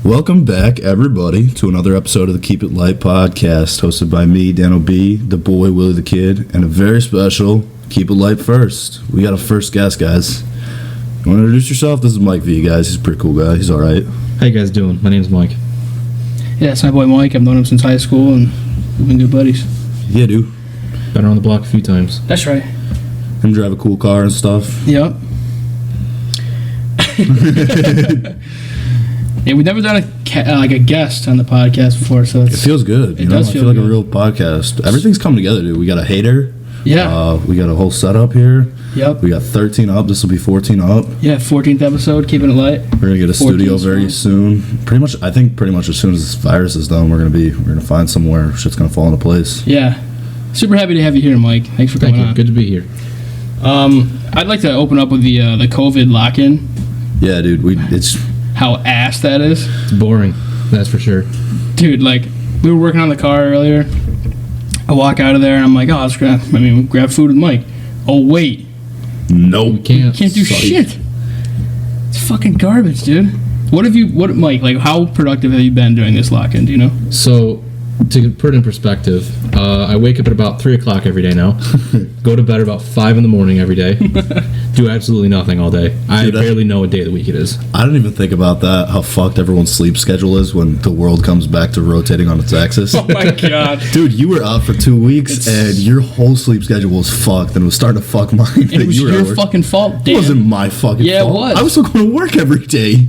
Welcome back, everybody, to another episode of the Keep It Lite podcast, hosted by me, Dan B, the boy, Willie the Kid, and a very special Keep It Lite first. We got a first guest, guys. You want to introduce yourself? This is Mike V, guys. He's a pretty cool guy. He's all right. How you guys doing? My name's Mike. Yeah, it's my boy Mike. I've known him since high school, and we've been good buddies. Yeah, dude. Been around the block a few times. That's right. Him drive a cool car and stuff. Yep. Yeah, we've never done a guest on the podcast before, so It feels good. It does I feel feel like good. a real podcast. Everything's coming together, dude. We got a hater. Yeah. We got a whole setup here. Yep. We got 13 up. This will be 14 up. Yeah, 14th episode, keeping it light. We're gonna get a 14 studio very soon. I think pretty much as soon as this virus is done, we're gonna find somewhere. Shit's gonna fall into place. Yeah. Super happy to have you here, Mike. Thanks for coming Thank you. on. Good to be here. I'd like to open up with the COVID lock-in. Yeah, dude. It's How ass that is. It's boring. That's for sure. Dude, like, we were working on the car earlier. I walk out of there, and I'm like, oh, grab food with Mike. Oh, wait. nope. We can't. Can't do Sorry. shit. It's fucking garbage, dude. Mike, like, how productive have you been during this lock-in, do you know? So, to put it in perspective, I wake up at about 3 o'clock every day now. Go to bed about 5 in the morning every day. Do absolutely nothing all day. I Dude, barely know what day of the week it is. I don't even think about that. How fucked everyone's sleep schedule is when the world comes back to rotating on its axis. Oh, my God. Dude, you were out for 2 weeks and your whole sleep schedule was fucked and it was starting to fuck mine. And it was your fucking fault, It Dan. wasn't my fucking Yeah, it fault. was. I was still going to work every day.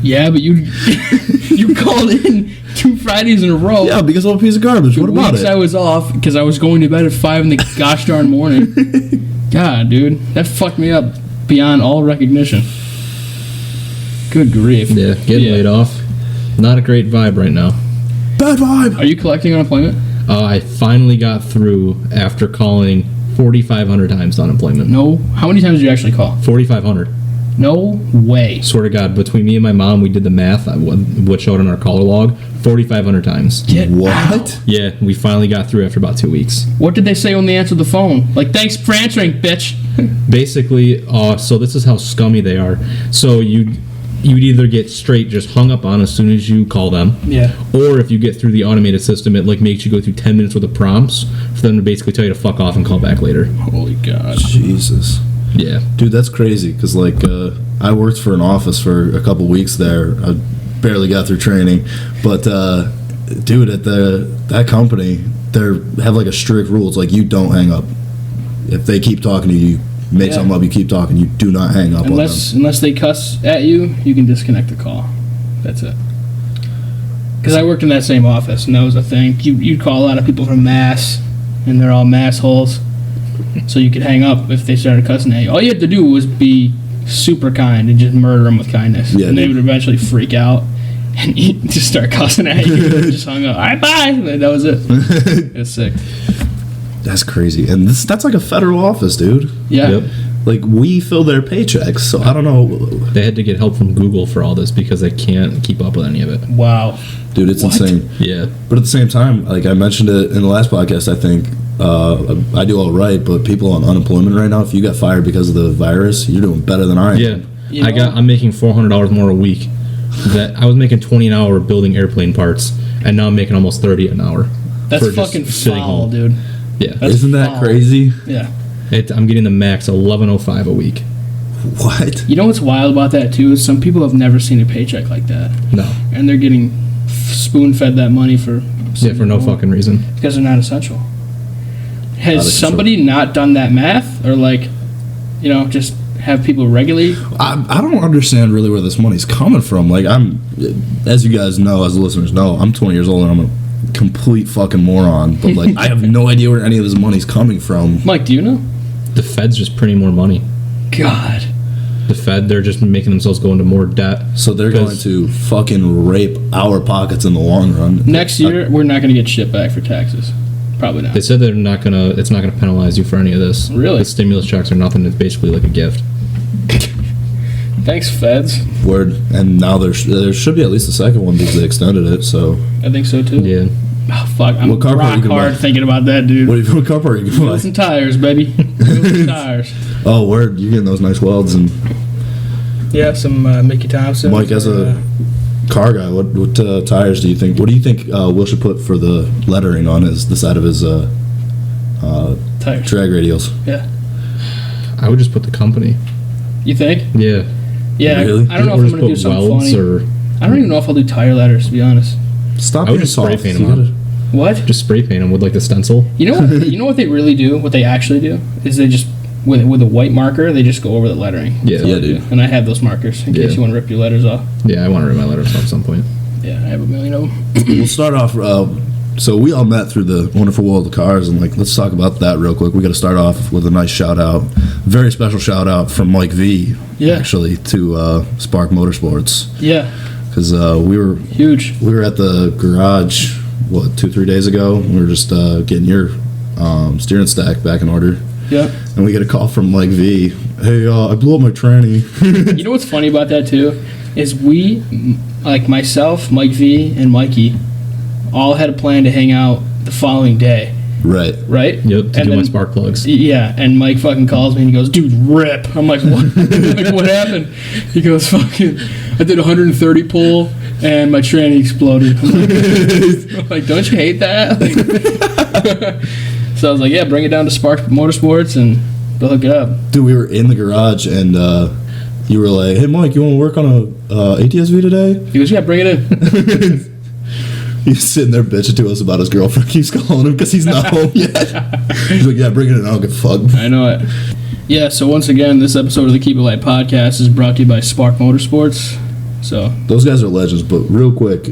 Yeah, but you you called in 2 Fridays in a row. Yeah, because I'm a piece of garbage. What about Weeks it? I was off because I was going to bed at 5 in the gosh darn morning. God, dude, that fucked me up beyond all recognition. Good grief. Yeah, getting laid off. Not a great vibe right now. Bad vibe. Are you collecting unemployment? I finally got through after calling 4,500 times to unemployment. No. How many times did you actually call? 4,500. No way. Swear to God, between me and my mom, we did the math, what showed on our caller log, 4,500 times. Get What? out. Yeah, we finally got through after about 2 weeks. What did they say when they answered the phone? Like, thanks for answering, bitch. Basically, so this is how scummy they are. So you'd either get straight just hung up on as soon as you call them, Yeah. or if you get through the automated system, it like makes you go through 10 minutes worth of prompts for them to basically tell you to fuck off and call back later. Holy God. Jesus. Yeah. Dude, that's crazy because, like, I worked for an office for a couple weeks there. I barely got through training. But, dude, at that company, they have, like, a strict rule. It's like, you don't hang up. If they keep talking to you, you make Yeah. something up, you keep talking. You do not hang up on them. Unless they cuss at you, you can disconnect the call. That's it. Because I worked in that same office, and that was a thing. You'd call a lot of people from Mass, and they're all mass holes. So you could hang up if they started cussing at you. All you had to do was be super kind and just murder them with kindness. Yeah, and they dude. would eventually freak out and you just start cussing at you. And just hung up. All right, bye. And that was it. It was sick. That's crazy. And that's like a federal office, dude. Yeah. Yep. Like, we fill their paychecks, so I don't know. They had to get help from Google for all this because they can't keep up with any of it. Wow. Dude, it's What? insane. Yeah. But at the same time, like I mentioned it in the last podcast, I think I do all right. But people on unemployment right now, if you got fired because of the virus, you're doing better than I am. Yeah. You know? I'm making $400 more a week. That I was making 20 an hour building airplane parts, and now I'm making almost 30 an hour. That's for just fucking sitting foul, home. dude. Yeah. That's Isn't that foul. crazy? Yeah. I'm getting the max 1105 a week. What? You know what's wild about that, too, is some people have never seen a paycheck like that. No. And they're getting spoon-fed that money for No fucking reason. because they're not essential. Not Has essential. somebody not done that math, or like, just have people regularly? I don't understand really where this money's coming from. Like, as you guys know, as the listeners know, I'm 20 years old and I'm a complete fucking moron. But like, I have no idea where any of this money's coming from. Mike, do you know? The Fed's just printing more money. God. The Fed, they're just making themselves go into more debt. So they're going to fucking rape our pockets in the long run. Next year, we're not going to get shit back for taxes. Probably not. They said it's not gonna penalize you for any of this. Really? The stimulus checks are nothing. It's basically like a gift. Thanks, feds. Word. And now there should be at least a second one because they extended it. So I think so, too. Yeah. Oh, fuck. I'm What car part rock you gonna hard buy? thinking about that, dude. what car are you going Wheels to and tires, baby. Wheels and tires. Oh, word. You're getting those nice welds. And Yeah, some Mickey Thompson. Mike, as a car guy, what tires do you think? What do you think Will should put for the lettering on the side of his Tires. drag radials? Yeah. I would just put the company. You think? Yeah. Yeah. Really? I don't know Or if I'm just gonna do put something welds funny. or I don't even know if I'll do tire letters, to be honest. Stop I would being just spray soft. paint You them on. gotta- What? just spray paint them with like the stencil. You know what? You know what they really do? What they actually do is they just with a white marker they just go over the lettering. Yeah. That's all Yeah, they do. dude. And I have those markers in case Yeah. you want to rip your letters off. Yeah, I want to write my letters at some point. Yeah, I have a million of them. We'll start off. So we all met through the wonderful world of cars, and like, let's talk about that real quick. We got to start off with a nice shout out, very special shout out from Mike V. Yeah. Actually, to Spark Motorsports, Yeah, because we were huge. at the garage 2-3 days ago. We were just getting your steering stack back in order, Yeah. and we get a call from Mike V. Hey, I blew up my tranny. You know what's funny about that too is we, like myself, Mike V, and Mikey, all had a plan to hang out the following day, Right. right? Yep, to And do my then- spark plugs. Yeah, and Mike fucking calls me and he goes, "Dude, rip." I'm like, "What?" Like, what happened? He goes, "Fucking, I did 130 pull and my tranny exploded." I'm like, "Don't you hate that?" Like, so I was like, "Yeah, bring it down to Spark Motorsports and they'll hook it up." Dude, we were in the garage, and you were like, "Hey, Mike, you want to work on a ATS-V today?" He goes, "Yeah, bring it in." He's sitting there bitching to us about his girlfriend keeps calling him because he's not home yet. He's like, "Yeah, bring it in. I don't give a fuck." I know it. Yeah, so once again, this episode of the Keep It Light podcast is brought to you by Spark Motorsports. So, Those guys are legends. But real quick,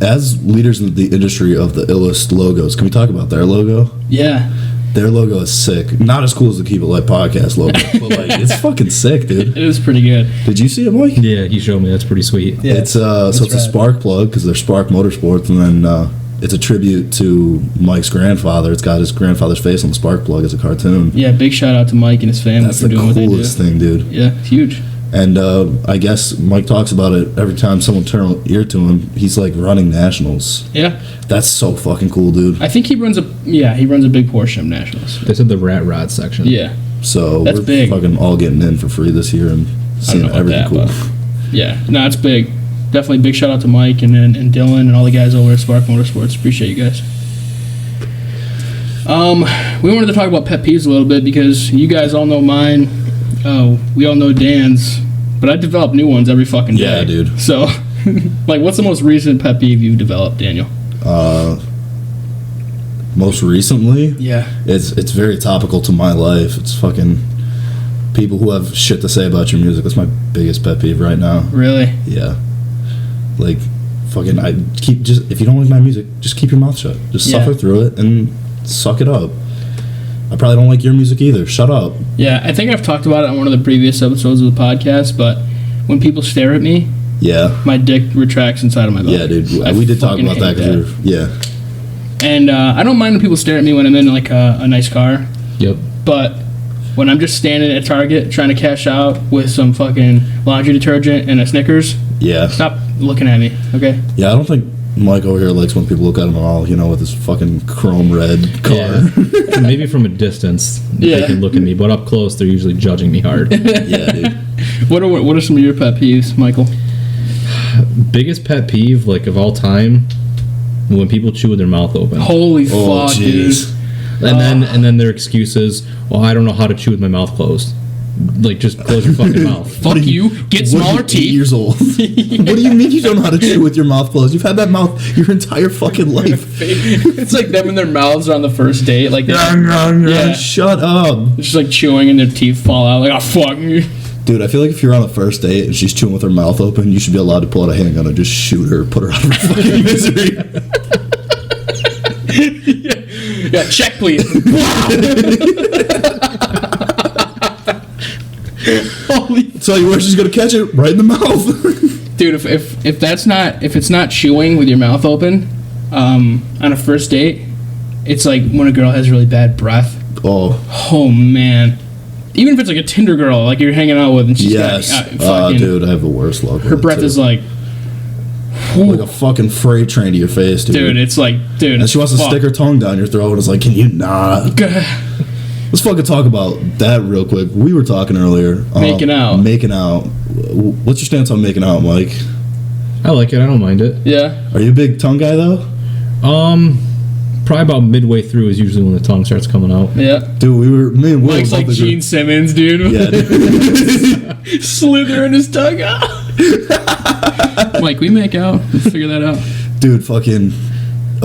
as leaders in the industry of the illest logos, can we talk about their logo? yeah. Their logo is sick. Not as cool as the Keep It Light podcast logo, but like, it's fucking sick, dude. It is pretty good. Did you see it, Mike? Yeah, he showed me. That's pretty sweet. Yeah, It's so it's a rad. spark plug because they're Spark Motorsports, and then it's a tribute to Mike's grandfather. It's got his grandfather's face on the spark plug as a cartoon. Yeah, big shout out to Mike and his family That's for the doing what they do. coolest thing, dude. Yeah, it's huge. And I guess Mike talks about it every time someone turns an ear to him. He's like running nationals. Yeah, That's so fucking cool, dude. I think he runs a big portion of nationals. They said the rat rod section. Yeah, So That's we're big. fucking all getting in for free this year and I don't seeing know about everything that, cool. but yeah, no, it's big. Definitely big shout out to Mike and Dylan and all the guys over at Spark Motorsports. Appreciate you guys. We wanted to talk about pet peeves a little bit because you guys all know mine. Oh, we all know Dan's, but I develop new ones every fucking day. Yeah, dude. So, like, what's the most recent pet peeve you've developed, Daniel? Most recently, Yeah. it's very topical to my life. It's fucking people who have shit to say about your music. That's my biggest pet peeve right now. Really? Yeah. Like, fucking, if you don't like my music, just keep your mouth shut. Just Yeah. suffer through it and suck it up. I probably don't like your music either. Shut up. Yeah, I think I've talked about it on one of the previous episodes of the podcast, but when people stare at me, Yeah. my dick retracts inside of my body. Yeah, dude. I We did talk fucking about that hate because yeah. And I don't mind when people stare at me when I'm in like a nice car, Yep. but when I'm just standing at Target trying to cash out with some fucking laundry detergent and a Snickers, Yeah. stop looking at me, okay? Yeah, I don't think Mike over here likes when people look at him at all, with his fucking chrome red car. Yeah. Maybe from a distance Yeah. they can look at me, but up close they're usually judging me hard. Yeah, dude. What are some of your pet peeves, Michael? Biggest pet peeve like of all time, when people chew with their mouth open. Holy Oh, fuck, jeez. dude. And then their excuses, well, I don't know how to chew with my mouth closed. Like, just close your fucking mouth. Fuck you. Get What are smaller you, 8 teeth. years old. What do you mean you don't know how to chew with your mouth closed? You've had that mouth your entire fucking life. It's like them and their mouths are on the first date, like they Yeah. Shut up. just like chewing and their teeth fall out. Like, oh fuck. Dude, I feel like if you're on a first date and she's chewing with her mouth open, you should be allowed to pull out a handgun and just shoot her, put her out of her fucking misery. Yeah, check please. Holy Tell you where she's gonna catch it, right in the mouth. dude, if it's not chewing with your mouth open, on a first date, it's like when a girl has really bad breath. Oh, Oh man. Even if it's like a Tinder girl, like you're hanging out with, and she's yes. got fucking, Dude, I have the worst luck with her it, breath too. is like, like a fucking freight train to your face, dude. dude, it's like, dude. And she wants to fuck. stick her tongue down your throat, and it's like, can you not? Let's fucking talk about that real quick. We were talking earlier. Making out. Making out. What's your stance on making out, Mike? I like it. I don't mind it. Yeah. Are you a big tongue guy though? Probably about midway through is usually when the tongue starts coming out. Yeah. Dude, me and Will Mike's like both agree. Gene Simmons, dude. Yeah, dude. Slithering his tongue out. Mike, we make out. Let's figure that out. Dude, fucking.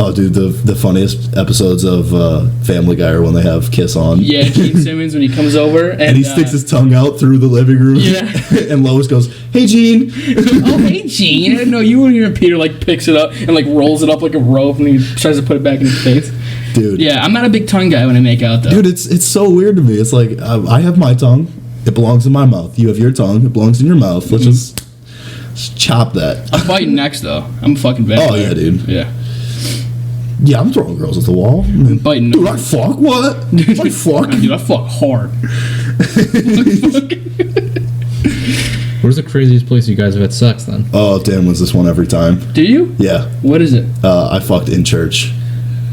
Oh, dude, the funniest episodes of Family Guy are when they have Kiss on. Yeah, Gene Simmons when he comes over and, And he sticks his tongue out through the living room. Yeah. And Lois goes, "Hey, Gene." oh, hey, Gene. I didn't know you were here. And Peter like picks it up and like rolls it up like a rope and he tries to put it back in his face. Dude. Yeah, I'm not a big tongue guy when I make out though. Dude, it's so weird to me. It's like, I have my tongue. It belongs in my mouth. You have your tongue. It belongs in your mouth. Let's just chop that. I'm biting next though. I'm a fucking vampire. Oh, yeah, dude. Yeah. Yeah, I'm throwing girls at the wall. I'm biting. Dude, I fuck? What? I fuck? Dude, I fuck hard. Where's the craziest place you guys have had sex then? Oh, Dan wins this one every time. Do you? Yeah. What is it? I fucked in church.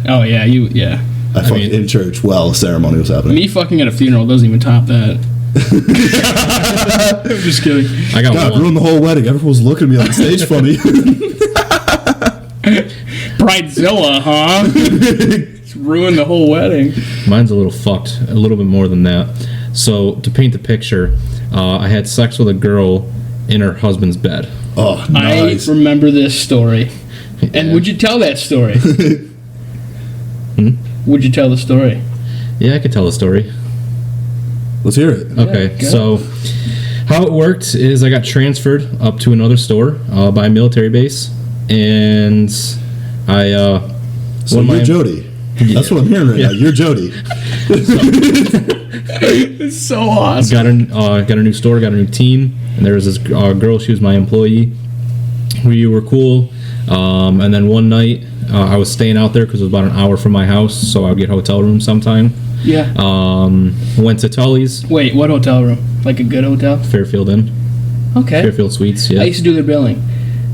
Oh yeah, yeah. I fucked in church while a ceremony was happening. Me fucking at a funeral doesn't even top that. I'm just kidding. I got God, one. ruined the whole wedding. Everyone was looking at me on the stage funny. Bridezilla, huh? It's ruined the whole wedding. Mine's a little fucked, a little bit more than that. So, to paint the picture, I had sex with a girl in her husband's bed. Oh, nice. I remember this story. And would you tell that story? Would you tell the story? Yeah, I could tell a story. Let's hear it. Okay, go. so how it worked is I got transferred up to another store by a military base, and I So one of you're my- Jody. That's what I'm hearing right now. You're Jody. It's so awesome. got a new store, got a new team, and there was this girl. She was my employee. We were cool, and then one night I was staying out there because it was about an hour from my house, so I would get hotel room sometime. Yeah. Went to Tully's, Wait, what hotel room? Like a good hotel? Fairfield Inn, Okay. Fairfield Suites. Yeah, I used to do their billing.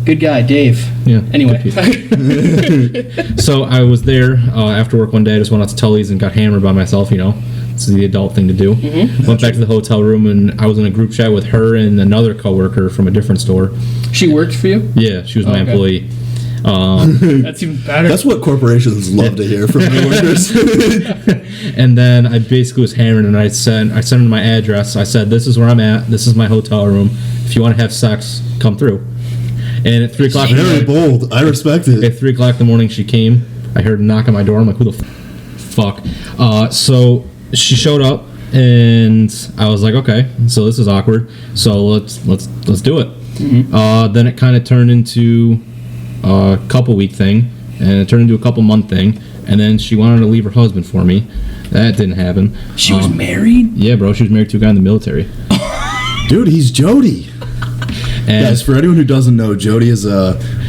Good guy, Dave. yeah. Anyway. good people. So I was there after work one day. I just went out to Tully's and got hammered by myself. You know, this is the adult thing to do. Went back to the hotel room and I was in a group chat with her and another coworker from a different store. She worked for you? Yeah, she was my Okay. employee. That's even better. That's what corporations love to hear from their workers. And then I basically was hammered and I sent her my address. I said, "This is where I'm at. This is my hotel room. If you want to have sex, come through." And at 3 o'clock in the Very morning, bold. I respect it. at 3 o'clock in the morning, she came. I heard a knock on my door. I'm like, "Who the fuck?" So she showed up, and I was like, "Okay, so this is awkward. So let's do it." Then it kind of turned into a couple week thing, and it turned into a couple month thing, and then she wanted to leave her husband for me. That didn't happen. She was married? Yeah, bro. She was married to a guy in the military. Dude, he's Jody. And Guys, for anyone who doesn't know, Jody is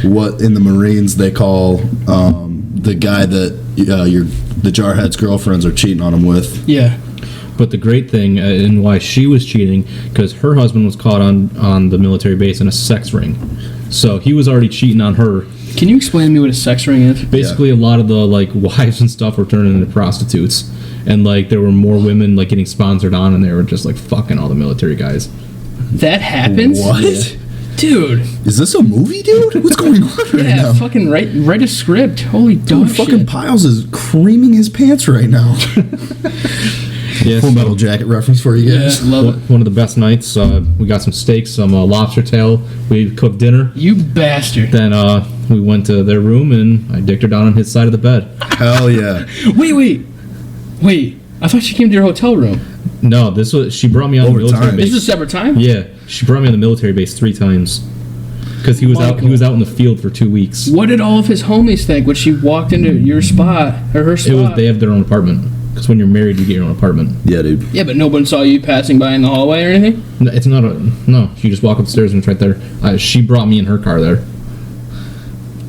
what in the Marines they call the guy that the jarhead's girlfriends are cheating on him with. Yeah. But the great thing and why she was cheating, because her husband was caught on the military base in a sex ring. So he was already cheating on her. Can you explain to me what a sex ring is? Basically, a lot of the like wives and stuff were turning into prostitutes, and like there were more women like getting sponsored on, and they were just like fucking all the military guys. That happens? What? Yeah. Dude. Is this a movie, dude? What's going on right Yeah, now? fucking write a script. Holy dog Dude, fucking shit. Piles is creaming his pants right now. Yeah, Full so Metal Jacket reference for you Yeah, guys. love it. one of the best nights. We got some steaks, some lobster tail. We cooked dinner. You bastard. Then we went to their room, and I dicked her down on his side of the bed. Hell yeah. Wait. I thought she came to your hotel room. No, she brought me on the Over military time. base. This is a separate time? Yeah, she brought me on the military base 3 times because he was out. He Michael. was out in the field for 2 weeks. What did all of his homies think when she walked into your spot or her spot? They have their own apartment because when you're married, you get your own apartment. Yeah, dude. Yeah, but no one saw you passing by in the hallway or anything? No, it's not a no. You just walk upstairs and it's right there. She brought me in her car there.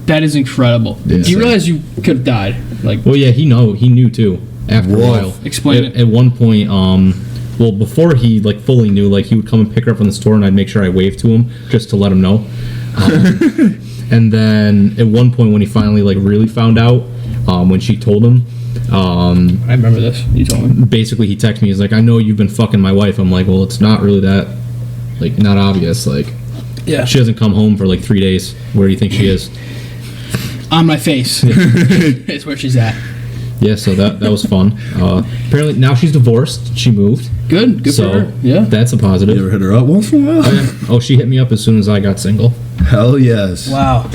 That is incredible. Yeah. Do you realize you could have died? Like, Well, yeah, he knew too. After a Whoa. while, Explain at, it. At one point, well, before he like fully knew, like he would come and pick her up from the store, and I'd make sure I waved to him just to let him know. And then at one point, when he finally like really found out, when she told him, I remember this. You told me. basically he texted me. He's like, "I know you've been fucking my wife." I'm like, "Well, it's not really that, like, not obvious." Like, Yeah. She doesn't come home for like 3 days. Where do you think she is? On my face. It's where she's at. Yeah, so that was fun. Apparently now she's divorced. She moved. Good So for her. Yeah. that's a positive. You ever hit her up once in a while? Oh, yeah. Oh, she hit me up as soon as I got single. Hell yes. Wow.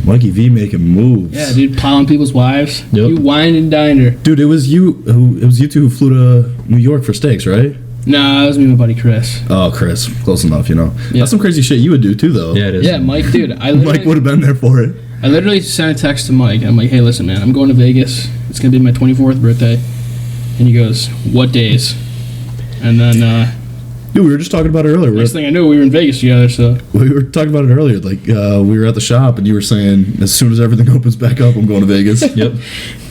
Mikey V making moves. Yeah, dude, plowing people's wives. Yep. You wined and dined her. Dude, it was you two who flew to New York for steaks, right? Nah, that was me and my buddy Chris. Oh, Chris, close enough, Yeah. That's some crazy shit you would do too, though. Yeah, it is. Yeah, Mike, dude. Mike would have been there for it. I literally sent a text to Mike. And I'm like, hey, listen, man, I'm going to Vegas. It's going to be my 24th birthday. And he goes, what days? And then Dude, we were just talking about it earlier. next thing I knew, we were in Vegas together. So We were talking about it earlier. Like, we were at the shop, and you were saying, as soon as everything opens back up, I'm going to Vegas. Yep.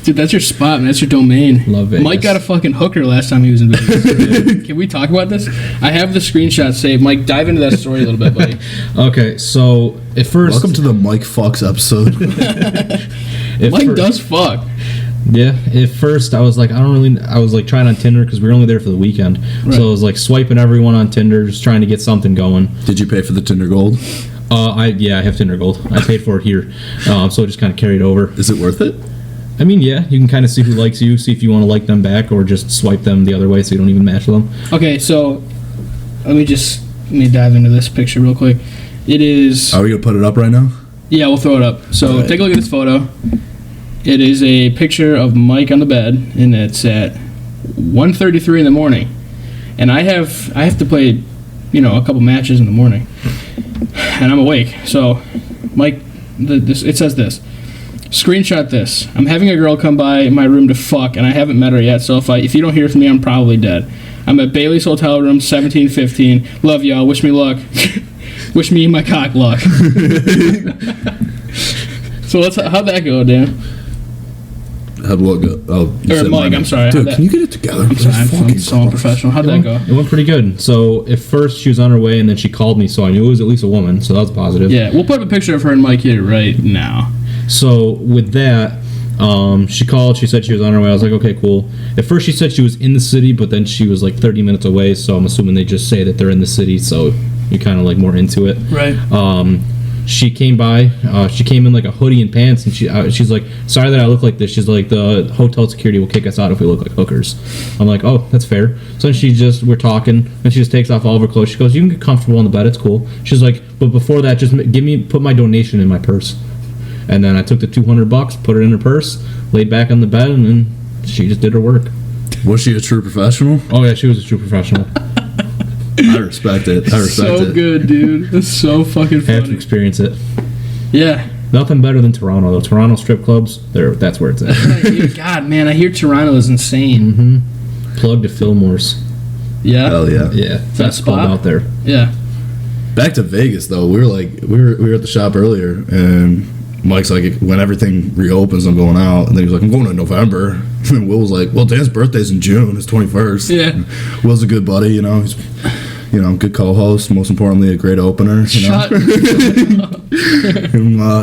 dude, that's your spot, man. That's your domain. Love Vegas. Mike got a fucking hooker last time he was in Vegas. Can we talk about this? I have the screenshot saved. Mike, dive into that story a little bit, buddy. Okay, so at first, Welcome to the Mike Fucks episode. Mike does fuck. Yeah, at first I was like, I was like trying on Tinder because we were only there for the weekend. Right. So I was like swiping everyone on Tinder, just trying to get something going. Did you pay for the Tinder Gold? I have Tinder Gold. I paid for it here, so I just kind of carried over. Is it worth it? I mean, yeah, you can kind of see who likes you, see if you want to like them back, or just swipe them the other way so you don't even match with them. Okay, so let me dive into this picture real quick. It is. Are we going to put it up right now? Yeah, we'll throw it up. So Alright. take a look at this photo. It is a picture of Mike on the bed, and it's at 1:33 in the morning. And I have to play, a couple matches in the morning, and I'm awake. So, Mike, it says this. Screenshot this. I'm having a girl come by my room to fuck, and I haven't met her yet. So if you don't hear from me, I'm probably dead. I'm at Bailey's Hotel Room, 1715. Love y'all. Wish me luck. Wish me and my cock luck. So how'd that go, Dan? How'd what go? Oh, you Or said Mike, my I'm sorry. Dude, How'd can you get it together? I'm sorry, I'm so unprofessional. How'd that go? It went pretty good. So at first she was on her way, and then she called me, so I knew it was at least a woman. So that was positive. Yeah, we'll put up a picture of her and Mike here right now. So with that, she called. She said she was on her way. I was like, okay, cool. At first she said she was in the city, but then she was like 30 minutes away. So I'm assuming they just say that they're in the city, so you're kind of like more into it. Right. She came by. She came in like a hoodie and pants, and she's like, sorry that I look like this. She's like, the hotel security will kick us out if we look like hookers. I'm like, oh, that's fair. So then we're talking, and she just takes off all of her clothes. She goes, you can get comfortable on the bed. It's cool. She's like, but before that, just put my donation in my purse. And then I took the $200, put it in her purse, laid back on the bed, and then she just did her work. Was she a true professional? Oh yeah, she was a true professional. I respect it. I respect So it. good, dude. That's so fucking I have to funny. experience it. Yeah. Nothing better than Toronto though. Toronto strip clubs, that's where it's at. God, man, I hear Toronto is insane. Plug to Fillmore's. Yeah. Hell yeah. Yeah, that best club spot? out there. Yeah. Back to Vegas though. We were at the shop earlier, and Mike's like, when everything reopens, I'm going out. And then he was like, I'm going in November. And Will was like, well, Dan's birthday's in June. It's 21st. Yeah. And Will's a good buddy, He's, good co-host. Most importantly, a great opener. Shut And,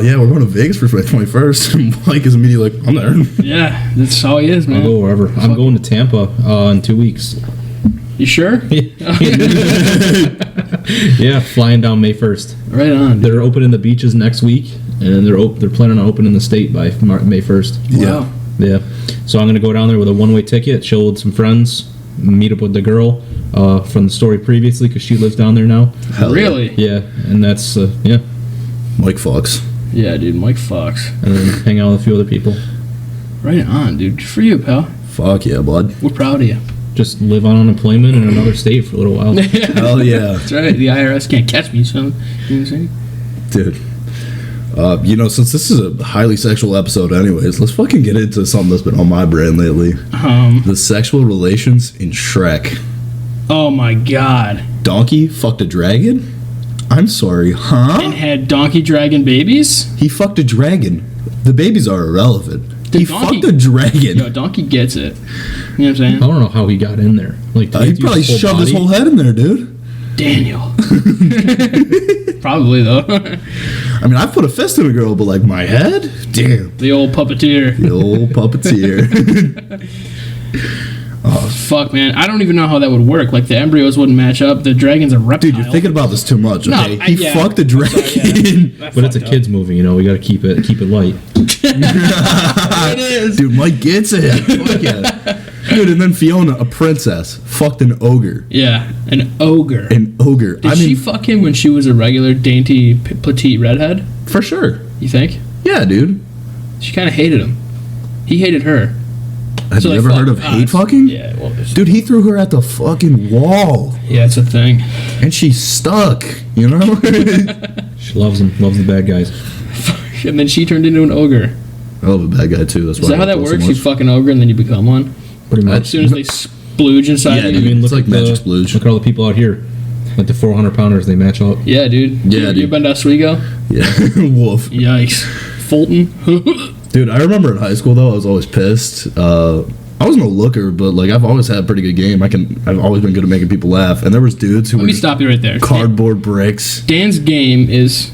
yeah, we're going to Vegas for my 21st. And Mike is immediately like, I'm there. Yeah, that's how he is, I'll man. go wherever. I'm going to Tampa in 2 weeks. You sure? Yeah, flying down May 1st. Right on. They're opening the beaches next week, and they're planning on opening the state by May 1st. Wow. Yeah. So I'm gonna go down there with a one-way ticket, chill with some friends, meet up with the girl from the story previously because she lives down there now. Hell yeah. Really? Yeah, and that's Mike Fox. Yeah, dude, Mike Fox. and then hang out with a few other people. Right on, dude. Good for you, pal. Fuck yeah, bud. We're proud of you. Just live on unemployment in another state for a little while. Hell yeah. That's right. The IRS can't catch me, son. You know what I'm saying? Dude. Since this is a highly sexual episode anyways, let's fucking get into something that's been on my brain lately. The sexual relations in Shrek. Oh my God. Donkey fucked a dragon? I'm sorry, And huh? had donkey dragon babies? He fucked a dragon. The babies are irrelevant. He donkey- fucked a dragon. Yo, donkey gets it. You know what I'm saying? I don't know how he got in there. Like, did He use probably his shoved his body? whole head in there, dude. Daniel. Probably, though. I mean, I put a fist in a girl, but like my head? Damn. The old puppeteer. The old puppeteer. Fuck, man. I don't even know how that would work. Like, the embryos wouldn't match up. The dragon's a reptile. Dude, you're thinking about this too much. No, Okay, he yeah. fucked the dragon. Sorry, But it's a kids movie, you know. We got to keep it light. It is. Dude, Mike gets it. Fuck yeah. Dude, and then Fiona, a princess, fucked an ogre. Yeah, an ogre. An ogre. Did she fuck him when she was a regular, dainty, petite redhead? For sure. You think? Yeah, dude. She kind of hated him. He hated her. Have So you they ever heard fucked. of hate fucking? Yeah, well, Dude, he threw her at the fucking wall. yeah, it's a thing. And she's stuck, you know? She loves them. Loves the bad guys. And then she turned into an ogre. I love a bad guy, too. That's why Is that I how that love works? so You much. fuck an ogre and then you become one? Pretty As much. As soon as they splooge inside Yeah, you? dude. I mean, It's look like at magic the, splooge. Look at all the people out here. Like the 400 pounders, they match up. Yeah, dude. Yeah, You dude. been to Oswego? Yeah, wolf. Yikes. Fulton? Dude, I remember in high school, though, I was always pissed. I wasn't a looker, but, like, I've always had a pretty good game. I've always been good at making people laugh. And there was dudes who Let were me stop you right there. cardboard bricks. Dan's game is,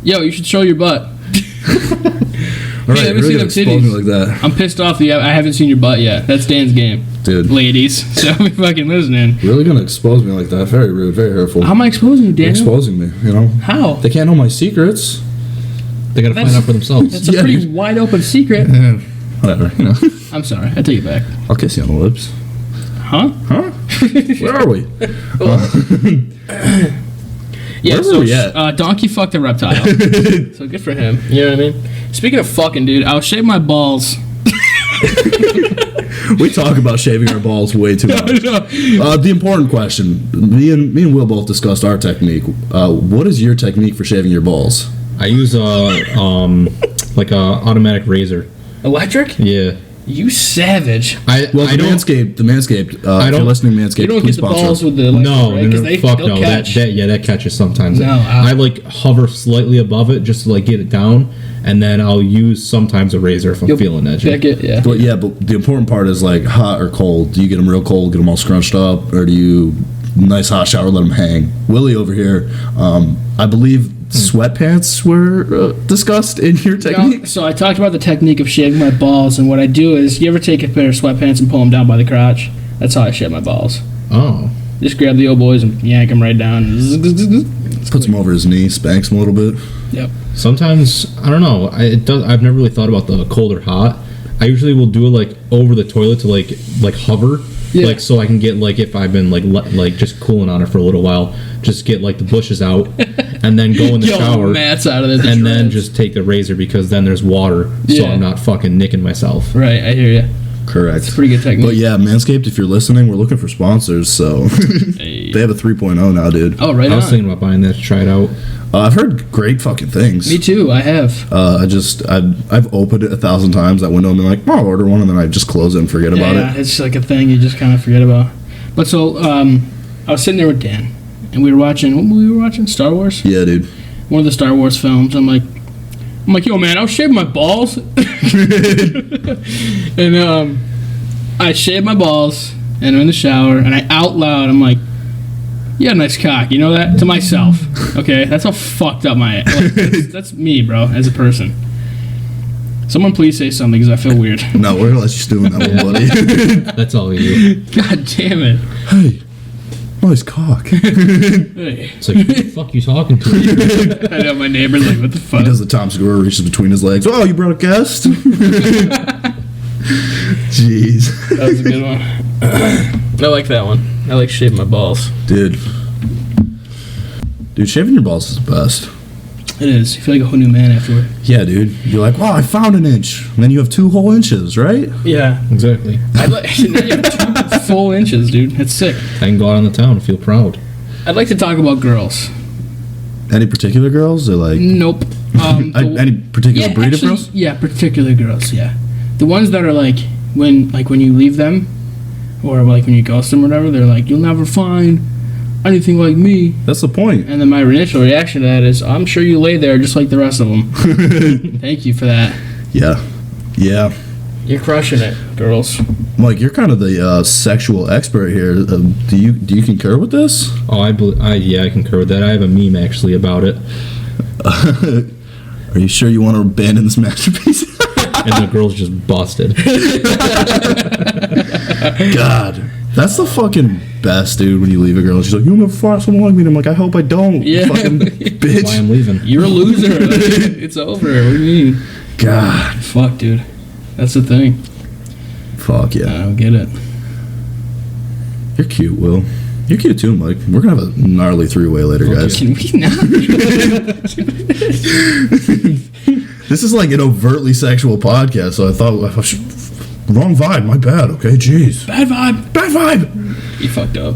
yo, you should show your butt. All right, let me see really them expose titties. me like that. I'm pissed off that I haven't seen your butt yet. That's Dan's game. Dude, Ladies. So be fucking listening. really gonna expose me like that? Very rude, very hurtful. How am I exposing you, Daniel? Exposing me, you know? How? They can't know my secrets. They got to find That's- out for themselves. That's a Yeah, pretty dude. wide open secret. Whatever, you know? I'm sorry. I take it back. I'll kiss you on the lips. Huh? Huh? Where are we? Yeah, Where so were we at? Donkey fucked a reptile. So good for him. You know what I mean? Speaking of fucking, dude, I'll shave my balls. We talk about shaving our balls way too much. The important question. Me and Will both discussed our technique. What is your technique for shaving your balls? I use like a automatic razor. Electric? Yeah. You savage. I don't. The Manscaped. If you're don't- listening, Manscaped, You don't please get the sponsor balls us. with the electric, No, right? 'Cause fuck they'll no. catch. That catches sometimes. No, I like hover slightly above it just to like get it down, and then I'll use sometimes a razor if I'm feeling edgy. Check it, yeah. But yeah, but the important part is like hot or cold. Do you get them real cold, get them all scrunched up, or do you nice hot shower, let them hang? Willie over here, I believe sweatpants were discussed in your technique. So I talked about the technique of shaving my balls, and what I do is, you ever take a pair of sweatpants and pull them down by the crotch? That's how I shave my balls. Oh, Just grab the old boys and yank them right down. Puts him over his knee, spanks him a little bit. Yep. sometimes I don't know. I've never really thought about the cold or hot. I usually will do it like over the toilet to like hover. Yeah. Like so I can get like if I've been like just cooling on it for a little while, just get like the bushes out and then go in the Yo, shower mats out of there. and then just take the razor because then there's water so Yeah. I'm not fucking nicking myself. Right, I hear you. Correct. Pretty good technique. But yeah, Manscaped, if you're listening, we're looking for sponsors. So Hey. they have a 3.0 now, dude. Oh, right I was on. thinking about buying that to try it out. I've heard great fucking things. Me too, I have. I've opened it 1,000 times, that window, and been like, oh, I'll order one, and then I just close it and forget about Yeah, it. it's like a thing you just kind of forget about. But so, I was sitting there with Dan, and we were watching, what movie we were watching? Star Wars? Yeah, dude. One of the Star Wars films. I'm like, yo, man, I'll shave my balls. And I shaved my balls, and I'm in the shower, and I out loud, I'm like, you got a nice cock, you know that? To myself, okay? That's how fucked up my... Like, that's me, bro, as a person. Someone please say something, because I feel weird. No, we're gonna let you stew in that one, buddy. That's all you do. God damn it. Hey, nice cock. He Hey. It's like who the fuck you talking to? I know, my neighbor's like, what the fuck? does the Tom Segura, reaches between his legs. Oh, you brought a guest? Jeez. That was a good one. I like that one. I like shaving my balls. Dude, shaving your balls is the best. It is. You feel like a whole new man afterward. Yeah, dude. You're like, wow, I found an inch. And then you have 2 whole inches, right? Yeah. Exactly. I like 2 full inches, dude. That's sick. I can go out on the town and feel proud. I'd like to talk about girls. Any particular girls? Or like, Nope. any particular breed of girls? Yeah, particular girls. Yeah, the ones that are like when you leave them, or like when you ghost them or whatever, they're like, you'll never find anything like me. That's the point. And then my initial reaction to that is, I'm sure you lay there just like the rest of them. Thank you for that. Yeah. Yeah. You're crushing it, girls. Mike, you're kind of the sexual expert here. Do you concur with this? Oh, yeah, I concur with that. I have a meme actually about it. Are you sure you want to abandon this masterpiece? and the girl's just busted. God, that's the fucking best, dude. When you leave a girl, she's like, "You'll never find someone like me." And I'm like, "I hope I don't." Yeah. You fucking bitch. Why I'm leaving? You're a loser. It's over. What do you mean? God, Fuck, dude. That's the thing. fuck I yeah. don't get it. You're cute, Will. You're cute too, Mike. We're gonna have a gnarly three-way later, Fuck guys. Can we not? This is like an overtly sexual podcast, so I thought wrong vibe. My bad. Okay, jeez. Bad vibe. Bad vibe. You fucked up.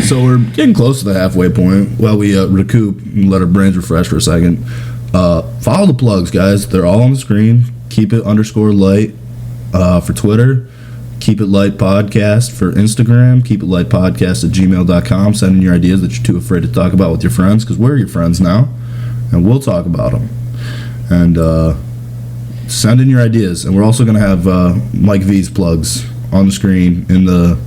So we're getting close to the halfway point. While we recoup and let our brains refresh for a second. Follow the plugs, guys. They're all on the screen. Keep it _light for Twitter. Keep It Lite Podcast for Instagram. Keep It Lite Podcast at gmail.com. Send in your ideas that you're too afraid to talk about with your friends, because we're your friends now, and we'll talk about them. And send in your ideas. And we're also going to have Mike V's plugs on the screen in the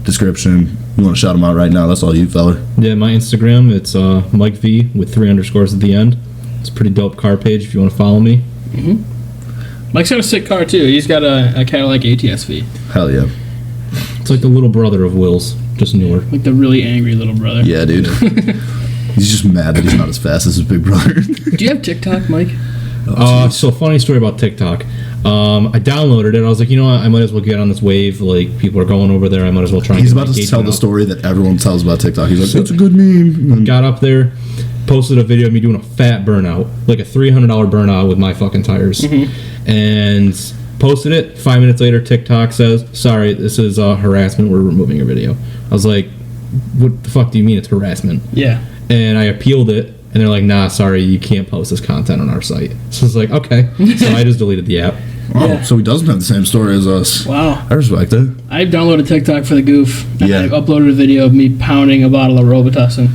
description. You want to shout them out right now? That's all you, fella. Yeah, my Instagram, it's Mike V with 3 underscores at the end. It's a pretty dope car page if you want to follow me. Mike's got a sick car too. He's got a Cadillac ATS-V. Hell yeah. It's like the little brother of Will's, just newer. Like the really angry little brother. Yeah, dude. He's just mad that he's not as fast as his big brother. Do you have TikTok, Mike? So funny story about TikTok. I downloaded it. I was like, you know what? I might as well get on this wave. Like, people are going over there. I might as well try. He's and get about my to tell the engagement up. story that everyone tells about TikTok. He's like, that's a good meme. And Got up there, posted a video of me doing a fat burnout, like a $300 burnout with my fucking tires, and posted it. 5 minutes later, TikTok says, "Sorry, this is harassment. We're removing your video." I was like, "What the fuck do you mean it's harassment?" Yeah. And I appealed it, and they're like, "Nah, sorry, you can't post this content on our site." So I was like, "Okay." So I just deleted the app. Oh, Yeah. so he doesn't have the same story as us. Wow. I respect it. I downloaded TikTok for the goof. And Yeah. I uploaded a video of me pounding a bottle of Robitussin.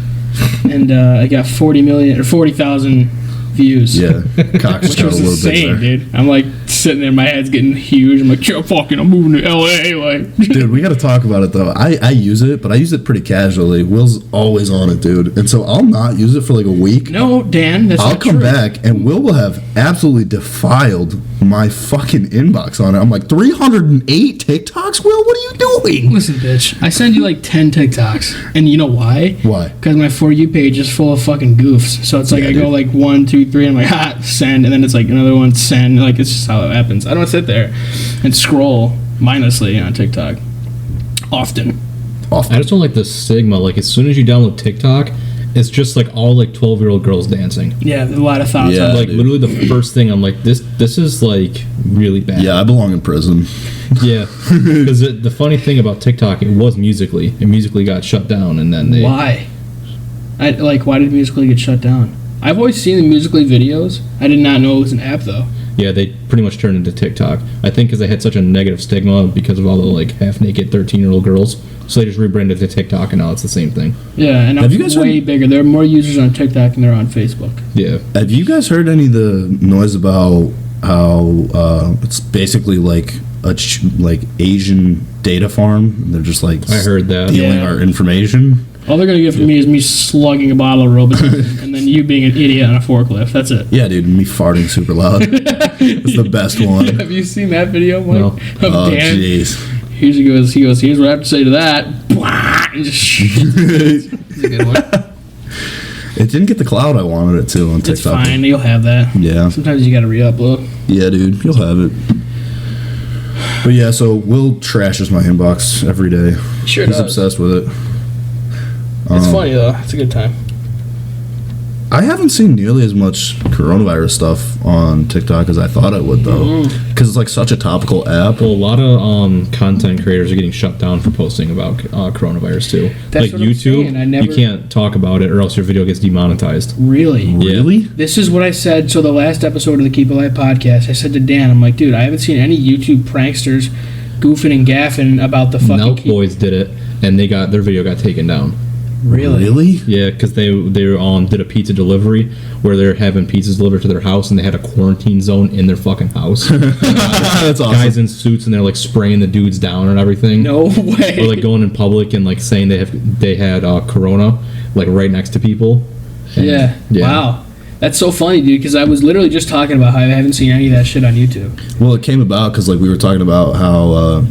And I got 40,000 views. Yeah. Cock's Which got a was little insane, bit there. dude. I'm like sitting there, my head's getting huge. I'm like, "Yeah, fucking, I'm moving to LA." Like, Dude, we got to talk about it, though. I use it, but I use it pretty casually. Will's always on it, dude. And so I'll not use it for like a week. no, Dan, that's I'll not come true. back, and Will have absolutely defiled my fucking inbox on it. I'm like, 308 TikToks, Will? What are you doing? Listen, bitch, I send you like 10 TikToks. And you know why? Why? Because my For You page is full of fucking goofs. So it's like Yeah, I go dude. like 1, 2, 3, and I'm like, ha, send. And then it's like another one, send. Like, it's just how it happens. I don't sit there and scroll mindlessly on TikTok often. Often. I just don't like the stigma. Like, as soon as you download TikTok, it's just like all like 12-year-old girls dancing. Yeah, a lot of thoughts. Yeah. on Like, dude. literally the first thing I'm like, this is like really bad. Yeah, I belong in prison. Yeah, because the funny thing about TikTok, it was Musical.ly, and Musical.ly got shut down, and then they. Why? Why did Musical.ly get shut down? I've always seen the Musical.ly videos. I did not know it was an app, though. Yeah, they pretty much turned into TikTok. I think because they had such a negative stigma because of all the like half-naked 13-year-old girls, so they just rebranded to TikTok, and now it's the same thing. Yeah, and Have it's you guys way bigger. There are more users on TikTok than there are on Facebook. Yeah. Have you guys heard any of the noise about how it's basically like like Asian data farm? They're just like I heard that. stealing Yeah. our information. All they're gonna get from me is me slugging a bottle of Robitussin, and then you being an idiot on a forklift. That's it. Yeah, dude, me farting super loud. It's the best one. Have you seen that video, Mike? No. Of Oh, Dan? jeez. He goes, "Here's what I have to say to that." And just it's a good one. It didn't get the cloud I wanted it to on TikTok. It's fine. You'll have that. Yeah. Sometimes you gotta re-upload. Yeah, dude, you'll have it. But yeah, so Will trashes my inbox every day. Sure He's does. obsessed with it. It's funny though. It's a good time. I haven't seen nearly as much coronavirus stuff on TikTok as I thought I would, though, because it's like such a topical app. Well, a lot of content creators are getting shut down for posting about coronavirus too. That's like what I'm YouTube, saying. I never- you can't talk about it or else your video gets demonetized. Really? Yeah. Really? This is what I said. So the last episode of the Keep It Light podcast, I said to Dan, I'm like, dude, I haven't seen any YouTube pranksters goofing and gaffing about the fucking. Nelk Boys did it, and their video got taken down. Really? Yeah, because they did a pizza delivery where they're having pizzas delivered to their house, and they had a quarantine zone in their fucking house. That's awesome. Guys in suits, and they're like spraying the dudes down and everything. No way. Or like going in public and like saying they had corona like right next to people. And- Yeah. Wow. That's so funny, dude, because I was literally just talking about how I haven't seen any of that shit on YouTube. Well, it came about because, like, we were talking about how,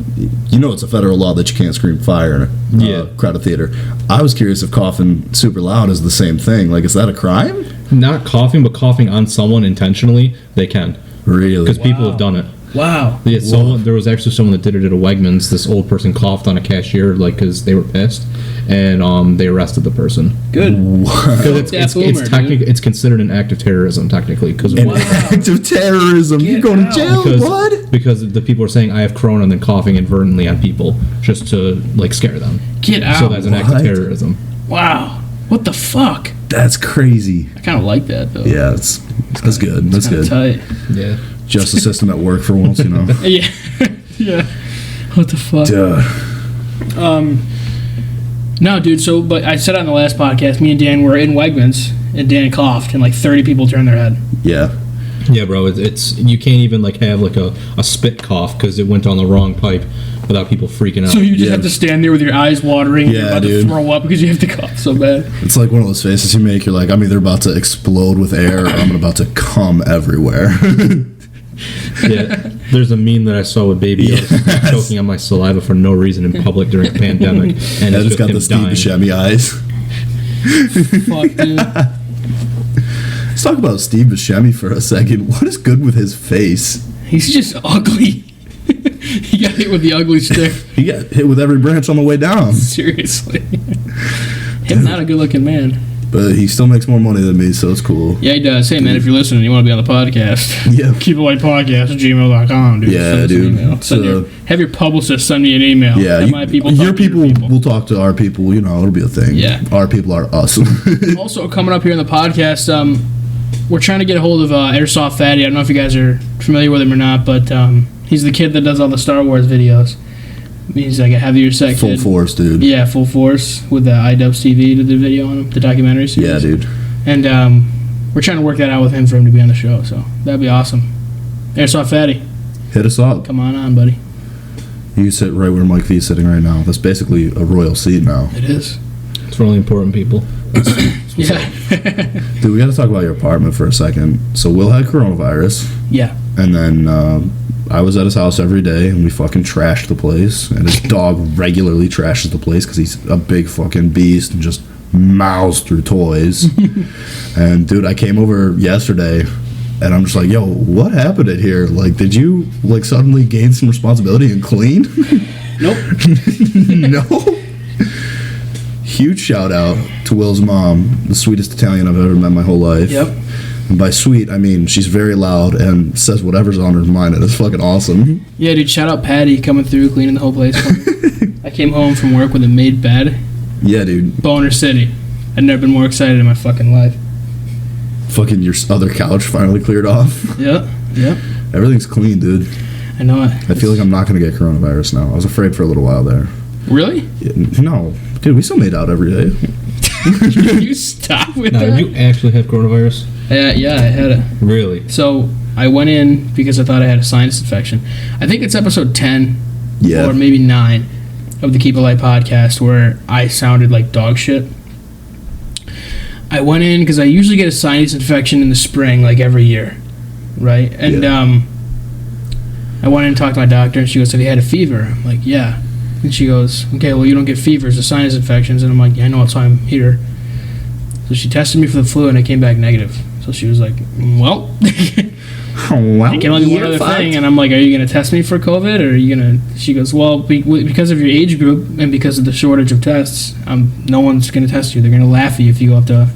it's a federal law that you can't scream fire in a crowded theater. I was curious if coughing super loud is the same thing. Like, is that a crime? Not coughing, but coughing on someone intentionally, they can. Really? Because people have done it. Wow. Yeah, there was actually someone that did it at a Wegmans. This old person coughed on a cashier, like, because they were pissed, and they arrested the person. Good. Because it's considered an act of terrorism, technically. An act of terrorism? You're going to jail, bud? Because the people are saying, I have corona, and then coughing inadvertently on people, just to, like, scare them. Get out. So that's an act of terrorism. Wow. What the fuck? That's crazy. I kind of like that, though. Yeah, that's good. That's good. Tight. Yeah. Justice system at work for once, you know. Yeah. Yeah. What the fuck? Duh. No, dude, but I said on the last podcast, me and Dan were in Wegmans, and Dan coughed, and like 30 people turned their head. Yeah. Yeah, bro, it's you can't even like have like a spit cough because it went on the wrong pipe without people freaking out. So you just have to stand there with your eyes watering, you're about to throw up because you have to cough so bad. It's like one of those faces you make, you're like, I'm either about to explode with air or I'm about to cum everywhere. Yeah, there's a meme that I saw with Baby Otis choking on my saliva for no reason in public during the pandemic, and it's got the Steve Buscemi eyes. Fuck, dude. Let's talk about Steve Buscemi for a second. What is good with his face? He's just ugly. He got hit with the ugly stick. He got hit with every branch on the way down. Seriously. Him not a good-looking man. But he still makes more money than me, so it's cool. Yeah, he does. Hey, man, if you're listening, you want to be on the podcast. Yeah. Keep it light podcast at gmail.com, dude. Yeah, dude. Have your publicist send me an email. Yeah. My people your people will talk to our people. You know, it'll be a thing. Yeah. Our people are us. Also, coming up here in the podcast, we're trying to get a hold of Airsoft Fatty. I don't know if you guys are familiar with him or not, but he's the kid that does all the Star Wars videos. He's like a heavier set Full kid. Force, dude. Yeah, Full Force with the iDubbbz TV did the video on him, the documentary series. Yeah, dude. And we're trying to work that out with him for him to be on the show, so that'd be awesome. Airsoft Fatty. Hit us up. Come on, buddy. You sit right where Mike V's sitting right now. That's basically a royal seat now. It is. It's really important, people. Yeah. Dude, we got to talk about your apartment for a second. So Will had coronavirus. Yeah. And then I was at his house every day, and we fucking trashed the place. And his dog regularly trashes the place because he's a big fucking beast and just mouths through toys. And, dude, I came over yesterday, and I'm just like, yo, what happened in here? Like, did you, like, suddenly gain some responsibility and clean? Nope. No? Huge shout out to Will's mom, the sweetest Italian I've ever met in my whole life. Yep. And by sweet, I mean she's very loud and says whatever's on her mind, and it's fucking awesome. Yeah, dude, shout out Patty coming through, cleaning the whole place for me. I came home from work with a made bed. Yeah, dude. Boner City. I've never been more excited in my fucking life. Fucking your other couch finally cleared off. Yep. Everything's clean, dude. I know it. I feel like I'm not going to get coronavirus now. I was afraid for a little while there. Really? Yeah, no. Dude, we still made out every day. You stop with Now, that? did you actually have coronavirus? Yeah, I had it. Really? So I went in because I thought I had a sinus infection. I think it's episode 10 Yeah. or maybe 9 of the Keep It Light podcast where I sounded like dog shit. I went in because I usually get a sinus infection in the spring, like every year, right? And I went in and talked to my doctor, and she goes, have you had a fever? I'm like, yeah. And she goes, okay, well, you don't get fevers or sinus infections. And I'm like, yeah, I know, that's why I'm here. So she tested me for the flu, and I came back negative. So she was like, well... Well, I can only do one other thing, and I'm like, are you going to test me for COVID, or are you going to... She goes, well, because of your age group and because of the shortage of tests, no one's going to test you. They're going to laugh at you if you go up to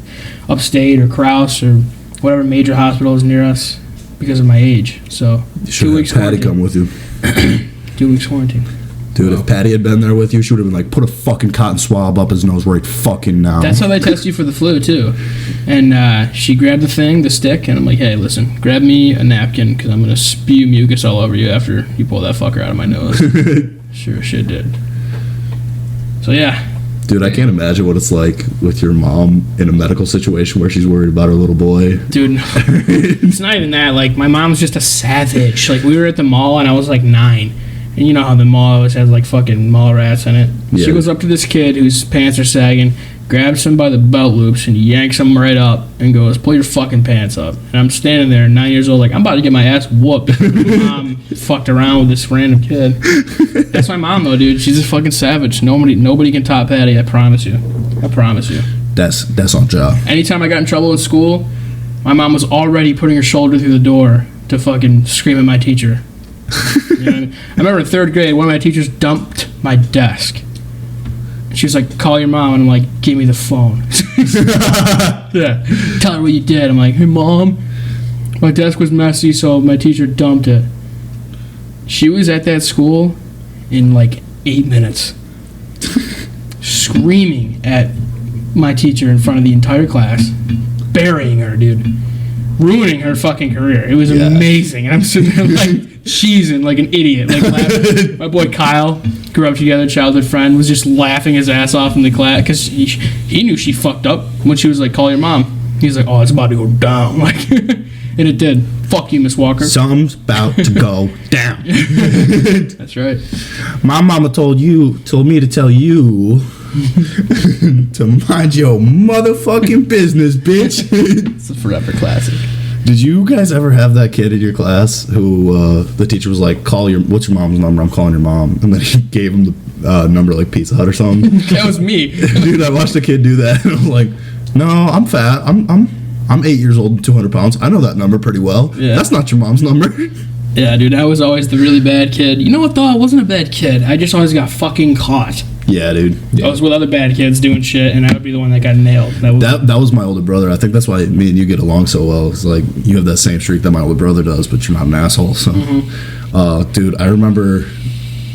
Upstate or Crouse or whatever major hospital is near us because of my age. So, you should 2 have weeks Patty quarantine. come with you. 2 weeks quarantine. Dude, if Patty had been there with you, she would have been like, put a fucking cotton swab up his nose right fucking now. That's how they test you for the flu, too. And she grabbed the stick, and I'm like, hey, listen, grab me a napkin because I'm going to spew mucus all over you after you pull that fucker out of my nose. Sure as shit did. So, yeah. Dude, I can't imagine what it's like with your mom in a medical situation where she's worried about her little boy. Dude, no. It's not even that. Like, my mom's just a savage. Like, we were at the mall, and I was like 9. And you know how the mall always has like fucking mall rats in it. Yeah. She goes up to this kid whose pants are sagging, grabs him by the belt loops and yanks him right up and goes, pull your fucking pants up. And I'm standing there, 9 years old, like, I'm about to get my ass whooped. Mom fucked around with this random kid. That's my mom, though, dude. She's a fucking savage. Nobody can top Patty, I promise you. I promise you. That's on job. Anytime I got in trouble in school, my mom was already putting her shoulder through the door to fucking scream at my teacher. You know what I mean? I remember in 3rd grade, one of my teachers dumped my desk. She was like, call your mom. And I'm like, give me the phone. Yeah. Tell her what you did. I'm like, hey, Mom, my desk was messy, so my teacher dumped it. She was at that school in like 8 minutes. Screaming at my teacher in front of the entire class. Burying her, dude. Ruining her fucking career. It was amazing. And I'm sitting there like cheesing like an idiot. Like laughing. My boy Kyle, grew up together, childhood friend, was just laughing his ass off in the class because he knew she fucked up when she was like, call your mom. He was like, oh, it's about to go down. Like, and it did. Fuck you, Miss Walker. Something's about to go down. That's right. My mama told me to tell you to mind your motherfucking business, bitch. It's a forever classic. Did you guys ever have that kid in your class who the teacher was like, what's your mom's number? I'm calling your mom. And then he gave him the number like Pizza Hut or something. That was me. Dude, I watched a kid do that and I was like, no, I'm fat. I'm 8 years old and 200 pounds. I know that number pretty well. Yeah. That's not your mom's number. Yeah, dude, I was always the really bad kid. You know what, though? I wasn't a bad kid. I just always got fucking caught. Yeah, dude. Yeah. I was with other bad kids doing shit, and I would be the one that got nailed. That was my older brother. I think that's why me and you get along so well. It's like you have that same streak that my older brother does, but you're not an asshole. So, dude, I remember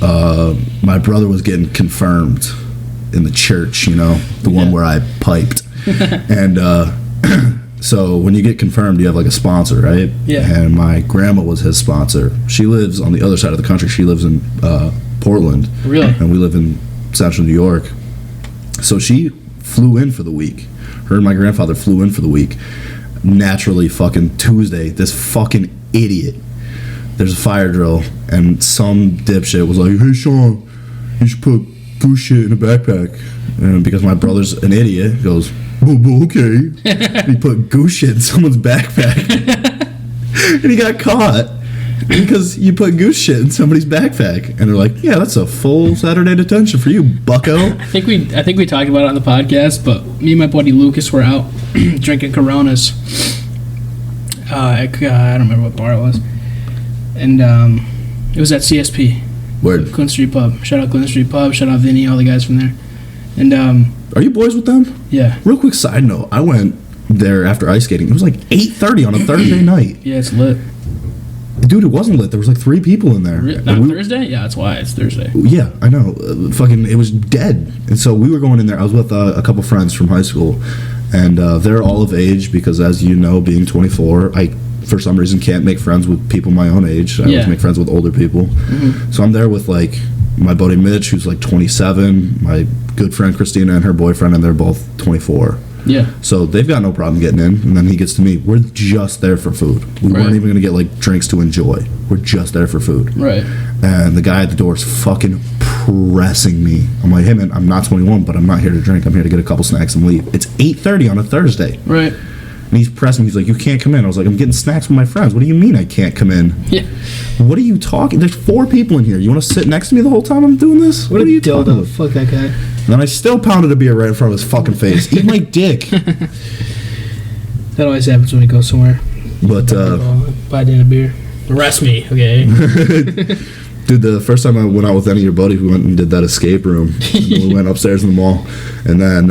my brother was getting confirmed in the church, the one where I piped. And so when you get confirmed, you have like a sponsor, right? Yeah. And my grandma was his sponsor. She lives on the other side of the country. She lives in Portland. Really? And we live in Central New York. So she flew in for the week. Her and my grandfather flew in for the week. Naturally, fucking Tuesday, this fucking idiot. There's a fire drill, and some dipshit was like, hey, Sean, you should put goose shit in a backpack. And because my brother's an idiot, he goes, oh, okay. And he put goose shit in someone's backpack. And he got caught because you put goose shit in somebody's backpack. And they're like, yeah, that's a full Saturday detention for you, bucko. I think we talked about it on the podcast, but me and my buddy Lucas were out drinking Coronas. I don't remember what bar it was. And it was at CSP. Word. Clinton Street Pub. Shout out Clinton Street Pub. Shout out Vinny, all the guys from there. And are you boys with them? Yeah. Real quick side note, I went there after ice skating. It was like 8:30 on a Thursday night. Yeah, it's lit. Dude, it wasn't lit. There was like 3 people in there. Not Thursday? Yeah, that's why it's Thursday. Yeah, I know. It was dead. And so we were going in there. I was with a couple friends from high school. And they're all of age because, as you know, being 24, I, for some reason, can't make friends with people my own age. I always make friends with older people. Mm-hmm. So I'm there with, like, my buddy Mitch, who's, like, 27, my good friend Christina and her boyfriend, and they're both 24. Yeah. So they've got no problem getting in, and then he gets to me. We're just there for food. We weren't even going to get, like, drinks to enjoy. We're just there for food. Right. And the guy at the door is fucking pressing me. I'm like, hey, man, I'm not 21, but I'm not here to drink. I'm here to get a couple snacks and leave. It's 8:30 on a Thursday. Right. And he's pressing me. He's like, you can't come in. I was like, I'm getting snacks with my friends. What do you mean I can't come in? Yeah. What are you talking? There's 4 people in here. You want to sit next to me the whole time I'm doing this? What are you talking about? Fuck that guy. And then I still pounded a beer right in front of his fucking face. Eat my dick. That always happens when we go somewhere. But, buy Dan a beer. Arrest me, okay? Dude, the first time I went out with any of your buddies, we went and did that escape room. And then we went upstairs in the mall. And then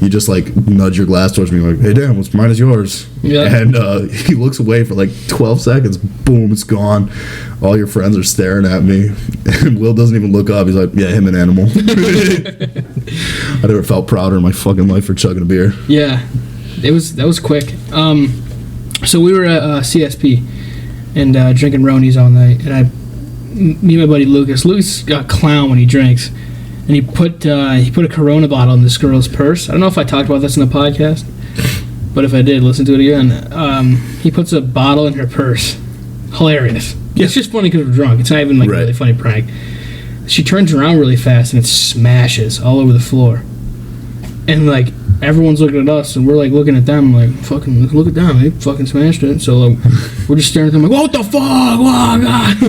you just, like, nudge your glass towards me, like, hey, Dan, what's mine is yours. Yeah. And he looks away for, like, 12 seconds. Boom, it's gone. All your friends are staring at me. And Will doesn't even look up. He's like, yeah, him an animal. I never felt prouder in my fucking life for chugging a beer. Yeah. That was quick. So we were at CSP and drinking Ronies all night. And me and my buddy Lucas got a clown when he drinks, and he put a Corona bottle in this girl's purse. I don't know if I talked about this in the podcast, but if I did, listen to it again. He puts a bottle in her purse. Hilarious. Yeah. It's just funny because we're drunk. It's not even like a really funny prank. She turns around really fast and it smashes all over the floor. and like everyone's looking at us, and we're like looking at them, like fucking look at them, they fucking smashed it. So like we're just staring at them like, what the fuck, oh god,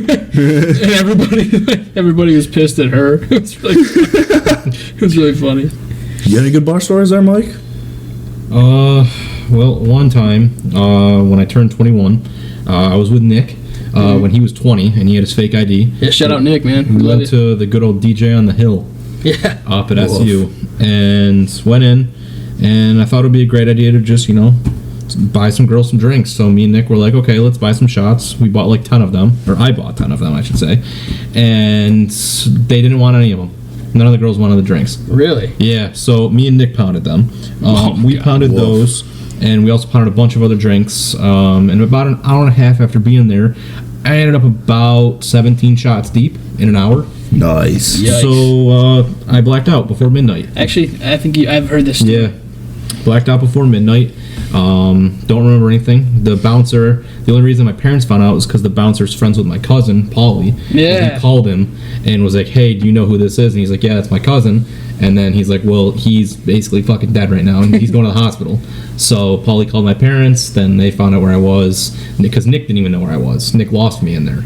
and everybody was pissed at her. It was really funny. You got any good bar stories there, Mike? Well, one time when I turned 21, I was with Nick when he was 20, and he had his fake ID. Yeah, shout out Nick, man. We went to the good old DJ on the Hill. Yeah. Up at SU, and went in, and I thought it would be a great idea to just, buy some girls some drinks. So me and Nick were like, okay, let's buy some shots. We bought like 10 of them, or I bought 10 of them, I should say, and they didn't want any of them. None of the girls wanted the drinks. Really? Yeah, so me and Nick pounded them. We pounded those, and we also pounded a bunch of other drinks, and about an hour and a half after being there, I ended up about 17 shots deep in an hour. Nice. Yikes. So I blacked out before midnight. Actually, I think I've heard this story. Yeah, blacked out before midnight. Don't remember anything. The bouncer, the only reason my parents found out was because the bouncer's friends with my cousin, Paulie. Yeah. He called him and was like, hey, do you know who this is? And he's like, yeah, that's my cousin. And then he's like, well, he's basically fucking dead right now, and he's going to the hospital. So Paulie called my parents, then they found out where I was, because Nick didn't even know where I was. Nick lost me in there.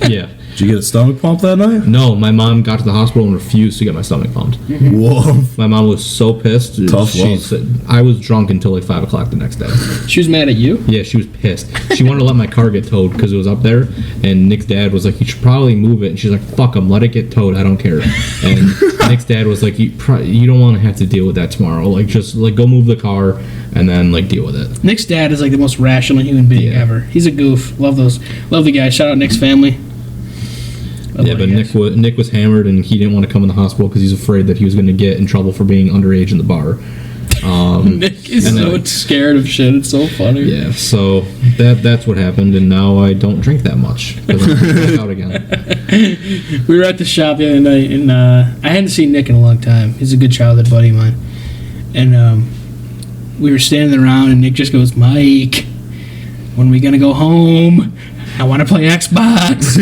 Yeah. Did you get a stomach pump that night? No, my mom got to the hospital and refused to get my stomach pumped. Whoa. My mom was so pissed. Tough She love. said, I was drunk until like 5 o'clock the next day. She was mad at you? Yeah, she was pissed. She wanted to let my car get towed because it was up there, and Nick's dad was like, you should probably move it. And she's like, fuck him, let it get towed, I don't care. And Nick's dad was like, you don't want to have to deal with that tomorrow. Like, just like go move the car and then like deal with it. Nick's dad is like the most rational human being ever. He's a goof. Love the guy. Shout out Nick's family. Yeah, but Nick was hammered, and he didn't want to come in the hospital because he's afraid that he was going to get in trouble for being underage in the bar. Nick is so scared of shit. It's so funny. Yeah, so that's what happened, and now I don't drink that much because I'm back out again. We were at the shop the other night, and I hadn't seen Nick in a long time. He's a good childhood buddy of mine. And we were standing around, and Nick just goes, Mike, when are we going to go home? I want to play Xbox.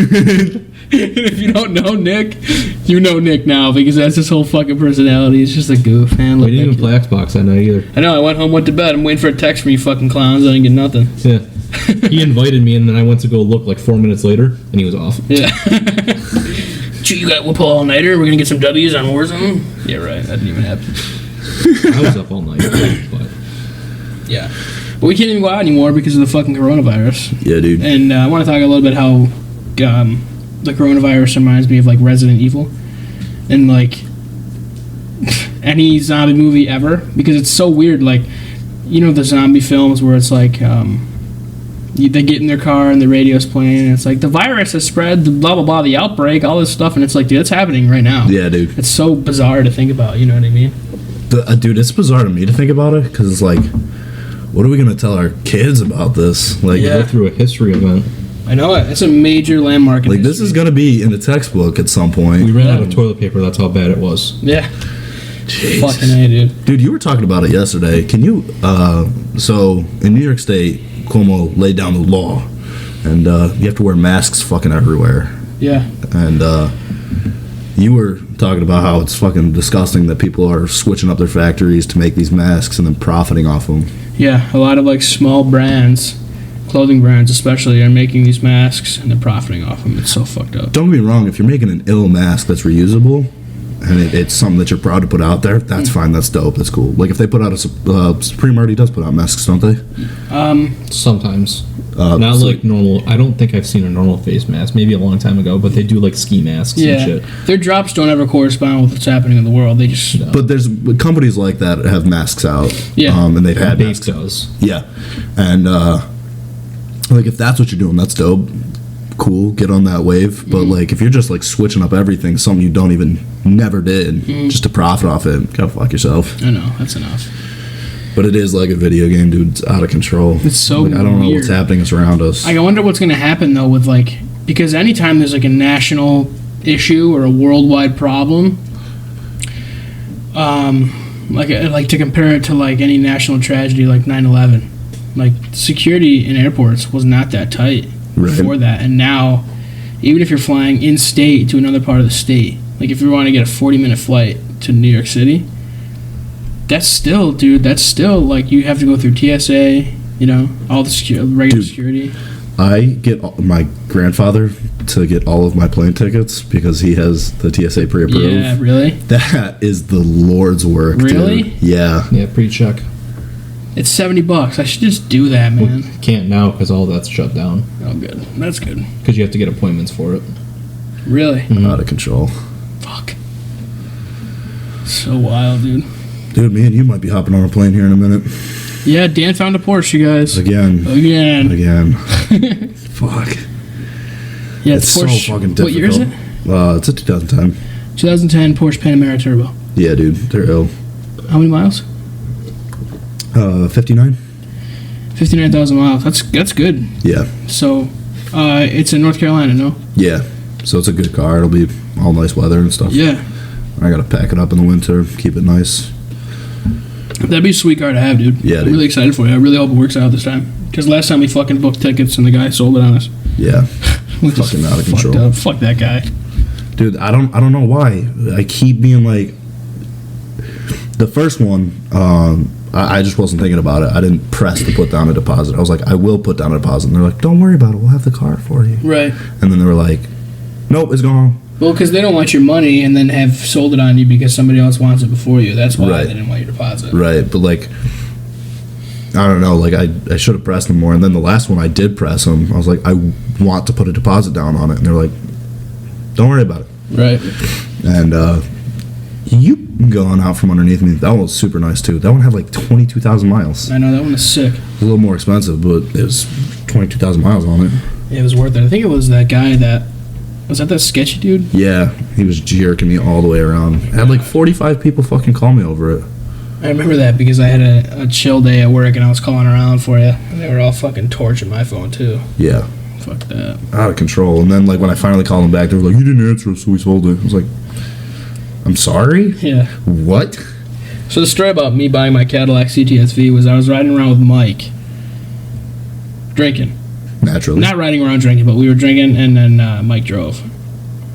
And if you don't know Nick, you know Nick now, because that's his whole fucking personality. He's just a goof, man. We didn't even play Xbox that night either. I know, I went home, went to bed. I'm waiting for a text from you fucking clowns. I didn't get nothing. Yeah. He invited me, and then I went to go look like 4 minutes later, and he was off. Yeah. We'll pull all-nighter. We're going to get some W's on Warzone. Yeah, right. That didn't even happen. I was up all night, but... Yeah. But we can't even go out anymore because of the fucking coronavirus. Yeah, dude. And I want to talk a little bit how the coronavirus reminds me of like Resident Evil and like any zombie movie ever, because it's so weird. Like, the zombie films where it's like they get in their car and the radio's playing and it's like the virus has spread, the blah blah blah, the outbreak, all this stuff, and it's like, dude, it's happening right now. Yeah, dude. It's so bizarre to think about. You know what I mean? Dude, it's bizarre to me to think about it, because it's like, what are we gonna tell our kids about this? Like, go through a history event. I know it. It's a major landmark. Like, this is gonna be in the textbook at some point. We ran out of toilet paper. That's how bad it was. Yeah. Jesus. Fucking A, dude. Dude, you were talking about it yesterday. Can you? So in New York State, Cuomo laid down the law, and you have to wear masks fucking everywhere. Yeah. And you were talking about how it's fucking disgusting that people are switching up their factories to make these masks and then profiting off them. Yeah, a lot of like small brands, clothing brands especially, are making these masks and they're profiting off them. It's so fucked up. Don't get me wrong, if you're making an ill mask that's reusable and it's something that you're proud to put out there, that's fine, that's dope, that's cool. Like if they put out Supreme already does put out masks, don't they? Sometimes. Not so, like normal. I don't think I've seen a normal face mask. Maybe a long time ago, but they do like ski masks and shit. Their drops don't ever correspond with what's happening in the world. They just... No. But there's companies like that have masks out. Yeah. And they've had Base masks. does. Yeah. And like if that's what you're doing, that's dope. Cool, get on that wave. But like if you're just like switching up everything, something you don't even never did, just to profit off it, go fuck yourself. I know, that's enough. But it is like a video game, dude. It's out of control. It's so like, I don't know weird. what's happening around us. I wonder what's going to happen though with like, because anytime there's like a national issue or a worldwide problem, like to compare it to like any national tragedy like 9/11, like security in airports was not that tight before that, and now even if you're flying in state to another part of the state, like if you want to get a 40-minute flight to New York City, That's still, dude. That's still like you have to go through TSA. You know, all the regular Dude. security. I get my grandfather to get all of my plane tickets because he has the TSA pre-approved. Yeah, really. That is the Lord's work. Really? Dude. Yeah. Yeah, pre-check. It's $70. I should just do that, man. Well, can't now because all that's shut down. Oh, good. That's good. Because you have to get appointments for it. Really? Out of control. Fuck. So wild, dude. Dude, me and you might be hopping on a plane here in a minute. Yeah, Dan found a Porsche, you guys. Again. Again. Fuck. Yeah, It's Porsche. so fucking difficult. What year is it? It's a 2010. 2010 Porsche Panamera Turbo. Yeah, dude. They're ill. How many miles? 59? 59,000 miles. That's good. Yeah. So, it's in North Carolina, no? Yeah. So it's a good car. It'll be all nice weather and stuff. Yeah. I gotta pack it up in the winter, keep it nice. That'd be a sweet car to have, dude. Yeah, I'm dude. really excited for you. I really hope it works out this time. Because last time we fucking booked tickets and the guy sold it on us. Yeah. We just Fucking out of fucked control. up. Fuck that guy. Dude, I don't know why. I keep being like, the first one, I just wasn't thinking about it. I didn't press to put down a deposit. I was like, I will put down a deposit. And they're like, don't worry about it. We'll have the car for you. Right. And then they were like, nope, it's gone. Well, because they don't want your money and then have sold it on you because somebody else wants it before you. That's why Right. they didn't want your deposit. Right. But like, I don't know. Like, I should have pressed them more. And then the last one, I did press them. I was like, I want to put a deposit down on it. And they're like, don't worry about it. Right. And you gone out from underneath me. That one was super nice too. That one had like 22,000 miles. I know, that one is sick. A little more expensive, but it was 22,000 miles on it. Yeah, it was worth it. I think it was that guy that... Was that sketchy dude? Yeah, he was jerking me all the way around. I had like 45 people fucking call me over it. I remember that because I had a chill day at work and I was calling around for you. And they were all fucking torching my phone too. Yeah, Fuck that. out of control. And then like when I finally called them back, they were like, you didn't answer us, so we sold it. I was like, I'm sorry? Yeah. What? So the story about me buying my Cadillac CTSV was I was riding around with Mike. Drinking. Naturally. Not riding around drinking, but we were drinking and then Mike drove.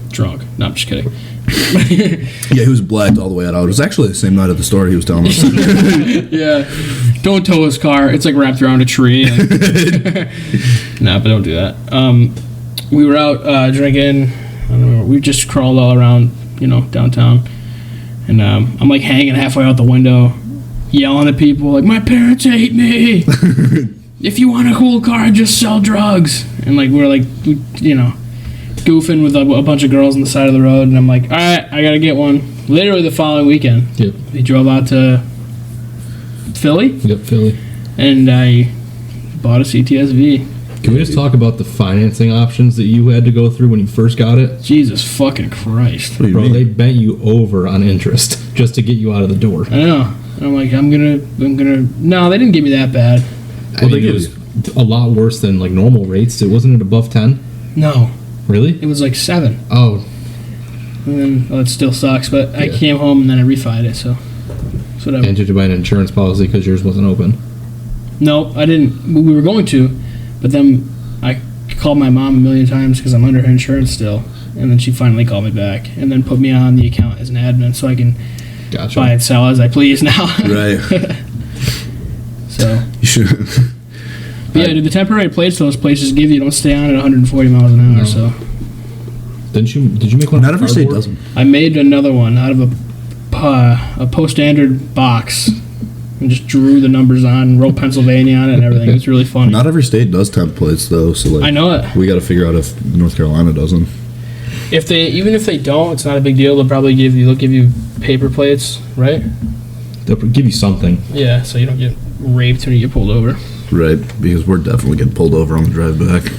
Drunk. No, I'm just kidding. Yeah, he was blacked all the way out. It was actually the same night at the store he was telling us. Yeah. Don't tow his car. It's like wrapped around a tree. Nah, but don't do that. We were out drinking. I don't know. We just crawled all around, downtown. And I'm like hanging halfway out the window, yelling at people like, my parents hate me. If you want a cool car, just sell drugs. And like we're like, goofing with a bunch of girls on the side of the road. And I'm like, all right, I gotta get one. Literally the following weekend. Yep. We drove out to Philly. Yep, Philly. And I bought a CTSV. Can we just talk about the financing options that you had to go through when you first got it? Jesus fucking Christ. What do you Bro, mean? they bent you over on interest just to get you out of the door. I know. And I'm like, I'm gonna. No, they didn't give me that bad. I mean, it was a lot worse than like normal rates. It wasn't it above 10? No, Really? it was like 7. Oh, And then, it still sucks. But I Yeah. came home and then I refied it. So, it's whatever. and did you buy an insurance policy because yours wasn't open? No, I didn't. We were going to, but then I called my mom a million times because I'm under her insurance still. And then she finally called me back and then put me on the account as an admin so I can Gotcha. buy and sell as I please now. Right. So, You should. but yeah, dude, the temporary plates those places give you don't stay on at 140 miles an hour. No. So Did you make one? Not out of every state cardboard? doesn't. I made another one out of a post-standard box and just drew the numbers on, wrote Pennsylvania on it and everything. It's really funny. Not every state does temp plates though, so like I know it. we got to figure out if North Carolina doesn't. Even if they don't, it's not a big deal. They'll give you paper plates, right? They'll give you something. Yeah, so you don't get raped when you get pulled over. Right, because we're definitely getting pulled over on the drive back.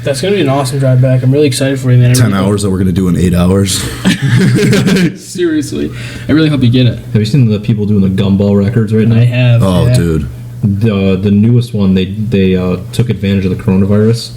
That's gonna be an awesome drive back. I'm really excited for you, man. I 10 really hope- hours that we're gonna do in 8 hours. Seriously, I really hope you get it. Have you seen the people doing the gumball records right now? I have. Oh, yeah. dude. The newest one, they took advantage of the coronavirus,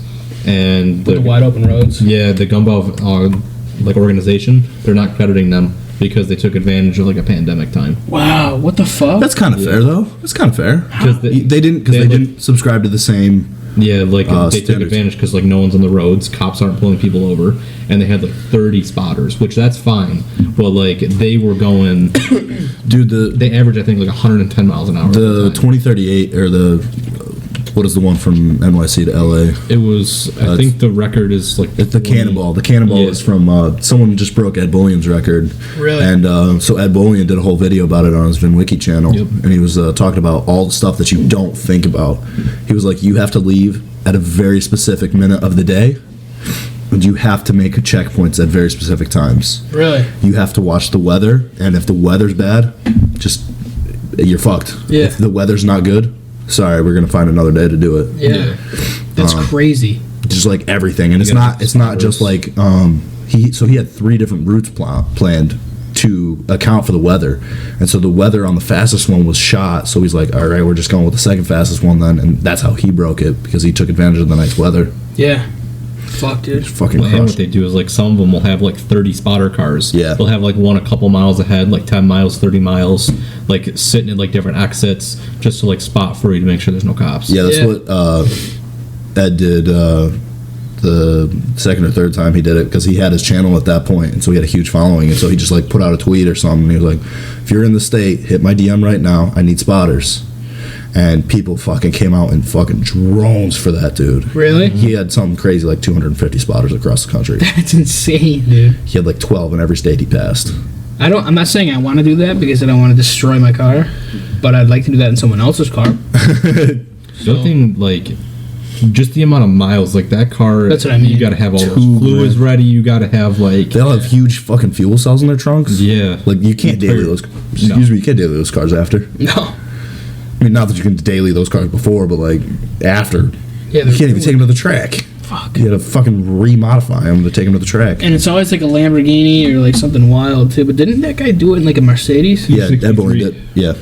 and The wide open roads. yeah, the gumball like organization, they're not crediting them because they took advantage of like a pandemic time. Wow, what the fuck? That's kind of fair, though. That's kind of fair. Because They didn't subscribe to the same. Yeah, like they took standards. advantage because like no one's on the roads, cops aren't pulling people over, and they had like 30 spotters, which that's fine. But like they were going, Dude, they average I think like 110 miles an hour. the 2038 or what is the one from NYC to LA? It was I think the record is like It's the 20. Cannonball. The Cannonball Yeah. is from someone just broke Ed Bullion's record. Really? And so Ed Bullion did a whole video about it on his VinWiki channel, Yep. and he was talking about all the stuff that you don't think about. He was like, you have to leave at a very specific minute of the day, and you have to make checkpoints at very specific times. Really? You have to watch the weather, and if the weather's bad, just you're fucked. Yeah. If the weather's not good, sorry, we're gonna find another day to do it. Yeah. That's crazy. Just like everything, and it's not just like he had 3 different routes planned to account for the weather, and so the weather on the fastest one was shot, so he's like, all right, we're just going with the second fastest one then, and that's how he broke it, because he took advantage of the nice weather. Yeah. Fuck, dude. It's fucking And what crushed. they do is like some of them will have like 30 spotter cars. Yeah. They'll have like one a couple miles ahead, like 10 miles, 30 miles, like sitting at like different exits just to like spot for you to make sure there's no cops. Yeah, that's Yeah. what Ed did the second or third time he did it, because he had his channel at that point, and so he had a huge following, and so he just like put out a tweet or something, and he was like, if you're in the state, hit my DM right now, I need spotters. And people fucking came out in fucking drones for that dude. Really? He had something crazy like 250 spotters across the country. That's insane, dude. He had like 12 in every state he passed. I'm not saying I want to do that because I don't want to destroy my car, but I'd like to do that in someone else's car. The other thing, like, just the amount of miles, like that car. That's what I mean. You got to have all those 2 fluids grand. ready. You got to have like. They all have huge fucking fuel cells in their trunks. Yeah. Like you can't daily those. Excuse me, you can't daily those cars after. No. I mean, not that you can daily those cars before, but like after. Yeah, You can't even take them to the track. Fuck. You had to fucking remodify them to take them to the track. And it's always like a Lamborghini or like something wild too. But didn't that guy do it in like a Mercedes? Yeah, Ed 63. Bullion did. Yeah.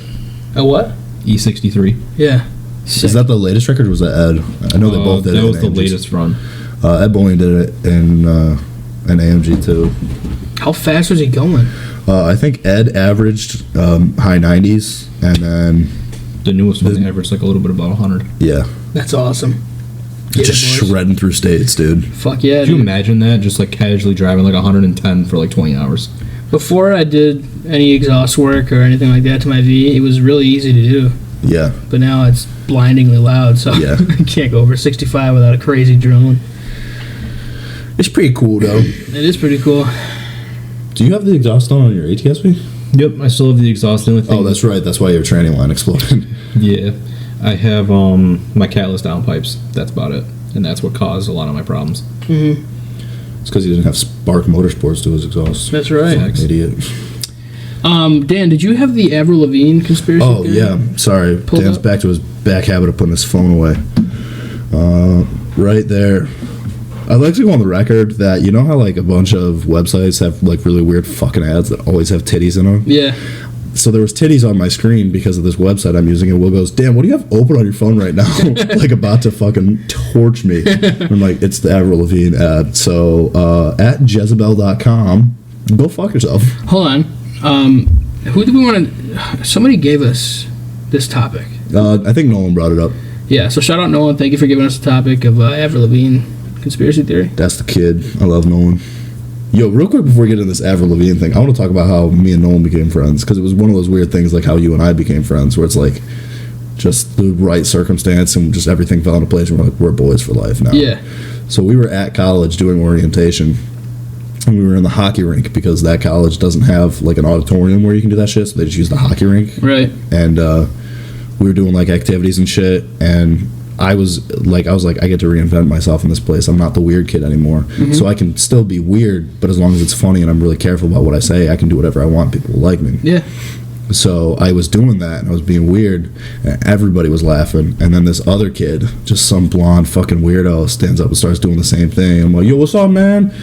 A what? E63. Yeah. Is that the latest record or was that Ed? I know they both did it. That was in the AMGs. latest run. Ed Bullion did it in an AMG too. How fast was he going? I think Ed averaged high 90s, and then The newest one averaged like a little bit about 100. yeah, That's awesome. Get just it, boys. shredding through states, dude. Fuck yeah. Could you dude. imagine that? Just like casually driving like 110 for like 20 hours. Before I did any exhaust work or anything like that to my V, it was really easy to do. Yeah, But now it's blindingly loud, so Yeah. I can't go over 65 without a crazy drone. it's pretty cool though. It is pretty cool. Do you have the exhaust on your ATS-V? Yep, I still have the exhaust. The only thing. Oh, that's right. That's why your tranny line exploded. Yeah, I have my catless downpipes. That's about it, and that's what caused a lot of my problems. Mm-hmm. It's because he didn't have Spark Motorsports to his exhaust. That's right. Facts. Idiot. Dan, did you have the Avril Lavigne conspiracy? Oh theory? yeah, sorry. Pulled Dan's up? back to his back habit of putting his phone away. Right there. I'd like to go on the record that you know how like a bunch of websites have like really weird fucking ads that always have titties in them. Yeah. So there was titties on my screen because of this website I'm using, and Will goes, "Dan, what do you have open on your phone right now?" Like about to fucking torch me. I'm like, it's the Avril Lavigne ad. So at Jezebel.com, go fuck yourself. Hold on. Who do we want to? Somebody gave us this topic. I think Nolan brought it up. Yeah. So shout out Nolan. Thank you for giving us the topic of Avril Lavigne conspiracy theory. That's the kid. I love Nolan. Yo, real quick before we get into this Avril Lavigne thing, I want to talk about how me and Nolan became friends, because it was one of those weird things like how you and I became friends, where it's like just the right circumstance and just everything fell into place, and we're like, we're boys for life now. Yeah. So we were at college doing orientation, and we were in the hockey rink because that college doesn't have like an auditorium where you can do that shit, so they just use the hockey rink. Right. And we were doing like activities and shit, and I was like, I get to reinvent myself in this place. I'm not the weird kid anymore, so I can still be weird, but as long as it's funny and I'm really careful about what I say, I can do whatever I want. People will like me. Yeah. So I was doing that, and I was being weird, and everybody was laughing. And then this other kid, just some blonde fucking weirdo, stands up and starts doing the same thing. I'm like, "Yo, what's up, man?"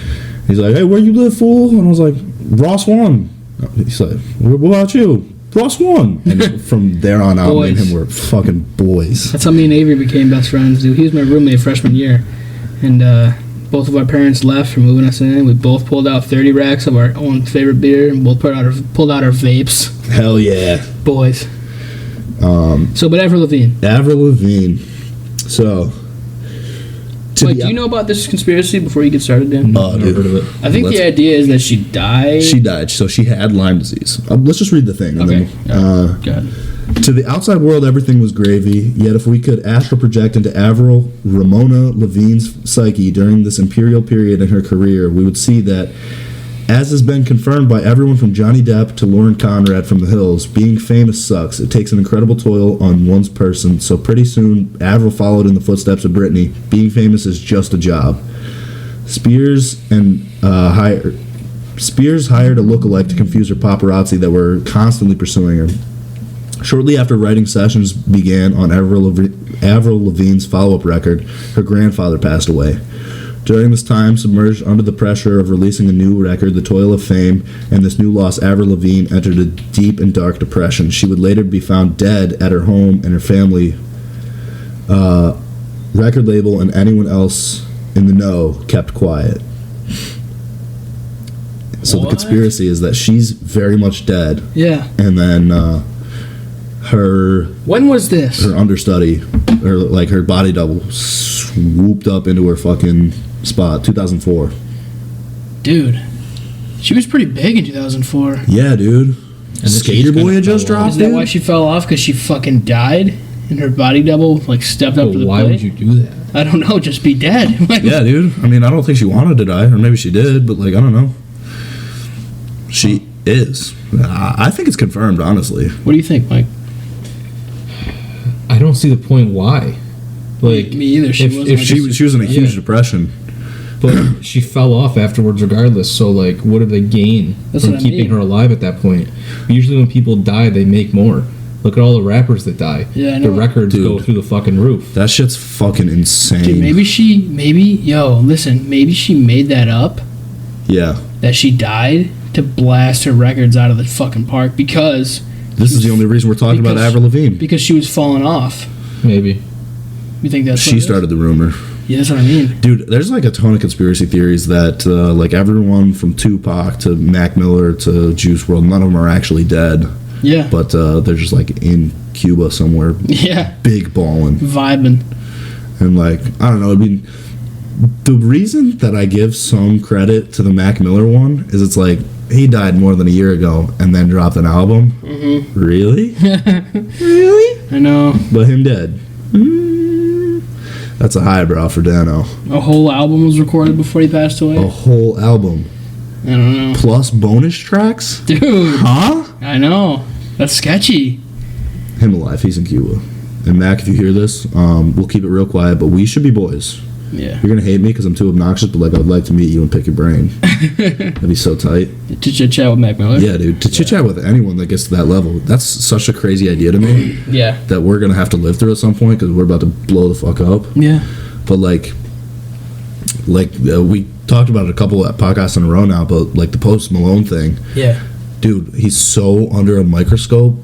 He's like, "Hey, where you live, fool?" And I was like, "Ross 1." He's like, "What about you?" "Ross 1." And from there on out, me and Boys. him were fucking boys. That's how me and Avery became best friends, dude. He was my roommate freshman year, and both of our parents left for moving us in. We both pulled out 30 racks of our own favorite beer and both pulled out our vapes. Hell yeah. Boys. But Avril Lavigne. Avril Lavigne. So. Like, do you know about this conspiracy before you get started, Dan? Oh, dude. Heard of it. I think the idea is that she died. She died. So she had Lyme disease. Let's just read the thing. And Okay. then, Go ahead. To the outside world, everything was gravy. Yet, if we could astral project into Avril Ramona Lavigne's psyche during this imperial period in her career, we would see that, as has been confirmed by everyone from Johnny Depp to Lauren Conrad from The Hills, being famous sucks. It takes an incredible toll on one's person. So pretty soon, Avril followed in the footsteps of Britney. Being famous is just a job. Spears hired a lookalike to confuse her paparazzi that were constantly pursuing her. Shortly after writing sessions began on Avril Lavigne's follow-up record, her grandfather passed away. During this time, submerged under the pressure of releasing a new record, the toil of fame, and this new loss, Avril Lavigne entered a deep and dark depression. She would later be found dead at her home, and her family, record label, and anyone else in the know kept quiet. So What? the conspiracy is that she's very much dead, Yeah. and then her When was this? understudy, or like her body double, swooped up into her fucking spot. 2004. Dude. She was pretty big in 2004. Yeah, dude. then she Skater just Boy kinda had just fell off. dropped. Is that Dude. why she fell off? Because she fucking died? And her body double, like, stepped up But to the why plate? would you do that? I don't know. Just be dead. Like, Yeah, dude. I mean, I don't think she wanted to die, or maybe she did, but like, I don't know. She is. I think it's confirmed, honestly. What do you think, Mike? I don't see the point why. Like, Me either. She wasn't if like She was in a huge Yeah. depression. but she fell off afterwards regardless, so like what do they gain That's from what I keeping mean. her alive at that point? Usually when people die they make more. Look at all the rappers that die. Yeah, I the know. records Dude. go through the fucking roof. That shit's fucking insane. Dude, maybe she made that up, Yeah. that she died to blast her records out of the fucking park because This is the only reason we're talking about Because- Avril Lavigne. she was falling off. Maybe. You think that's what She it is? started the rumor. Yeah, that's what I mean. Dude, there's like a ton of conspiracy theories that, like everyone from Tupac to Mac Miller to Juice WRLD, none of them are actually dead, Yeah. but they're just like in Cuba somewhere, Yeah. big ballin'. Vibing. And like, I don't know, I mean, the reason that I give some credit to the Mac Miller one is it's like, he died more than a year ago and then dropped an album. Mm-hmm. Really? Really? I know. But him dead. That's a highbrow for Dano. A whole album was recorded before he passed away. A whole album. I don't know. Plus bonus tracks? Dude, Huh? I know. That's sketchy. Him alive. He's in Cuba. And Mac, if you hear this, we'll keep it real quiet, but we should be boys. Yeah. You're gonna hate me because I'm too obnoxious, but like I'd like to meet you and pick your brain. That'd be so tight. To chit chat with Mac Miller. Yeah, dude. To chit chat with anyone that gets to that level, that's such a crazy idea to me Yeah. that we're gonna have to live through at some point because we're about to blow the fuck up. Yeah. But like we talked about it a couple of podcasts in a row now, but like the Post Malone thing, Yeah. dude, he's so under a microscope.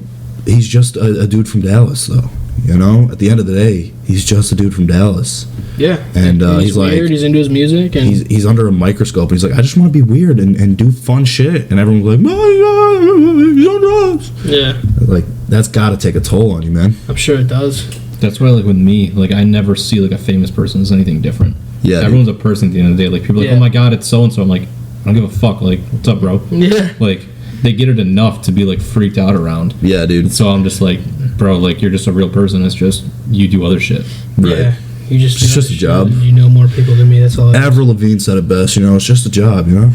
He's just a dude from Dallas, though. You know, at the end of the day, he's just a dude from Dallas. Yeah. And he's like, weird. He's into his music, and he's under a microscope, and he's like, I just want to be weird and do fun shit. And everyone's like, he's on drugs. yeah, Like, that's got to take a toll on you, man. I'm sure it does. That's why like with me, like I never see like a famous person as anything different. Yeah, Everyone's a person at the end of the day. Like people are like, Yeah. oh my god, it's so and so. I'm like, I don't give a fuck. Like, what's up, bro? Yeah. Like they get it enough to be like freaked out around. Yeah, dude. So I'm just like, bro, like you're just a real person. It's just you do other shit. Right. Yeah. You just It's just a job. You know more people than me. That's all. Avril Lavigne said it best, you know, it's just a job, you know?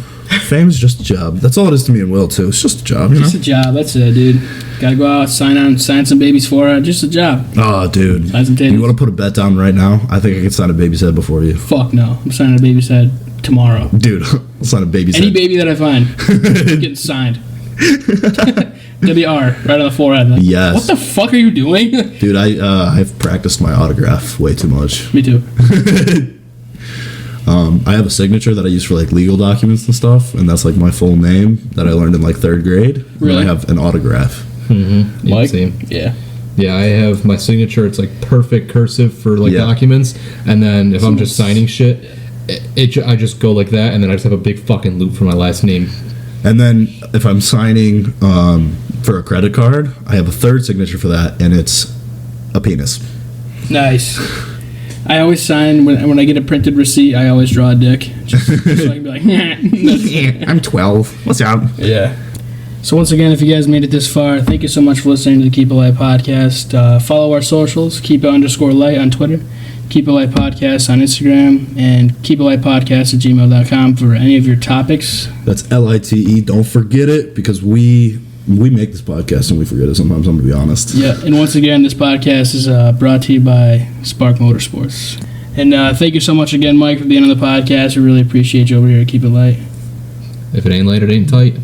Fame is just a job. That's all it is to me and Will, too. It's just a job, you know? Just a job. That's it, dude. Gotta go out, sign some baby's forehead. Just a job. Oh, dude. Sign some titties. You want to put a bet down right now? I think I can sign a baby's head before you. Fuck no. I'm signing a baby's head tomorrow. Dude, I'll sign a baby's Any head. baby that I find, getting signed. WR right on the forehead. Like, Yes. What the fuck are you doing? Dude, I've practiced my autograph way too much. Me too. I have a signature that I use for like legal documents and stuff, and that's like my full name that I learned in like 3rd grade. And then Really? I have an autograph. Mm-hmm. Mike? Same. Yeah. Yeah, I have my signature. It's like perfect cursive for like Yeah. documents, and then if I'm just signing shit, I just go like that, and then I just have a big fucking loop for my last name. And then if I'm signing for a credit card, I have a third signature for that, and it's a penis. Nice. I always sign when I get a printed receipt. I always draw a dick, just so I can be like, Yeah, I'm 12. What's up? yeah. So once again, if you guys made it this far, thank you so much for listening to the Keep It Light podcast. Follow our socials, keep_it_light on Twitter, Keep It Light podcast on Instagram, and keepitlightpodcast@gmail.com for any of your topics. That's LITE. Don't forget it, because we make this podcast and we forget it sometimes, I'm going to be honest. Yeah, and once again, this podcast is brought to you by Spark Motorsports. And thank you so much again, Mike, for being on the podcast. We really appreciate you over here at Keep It Light. If it ain't light, it ain't tight.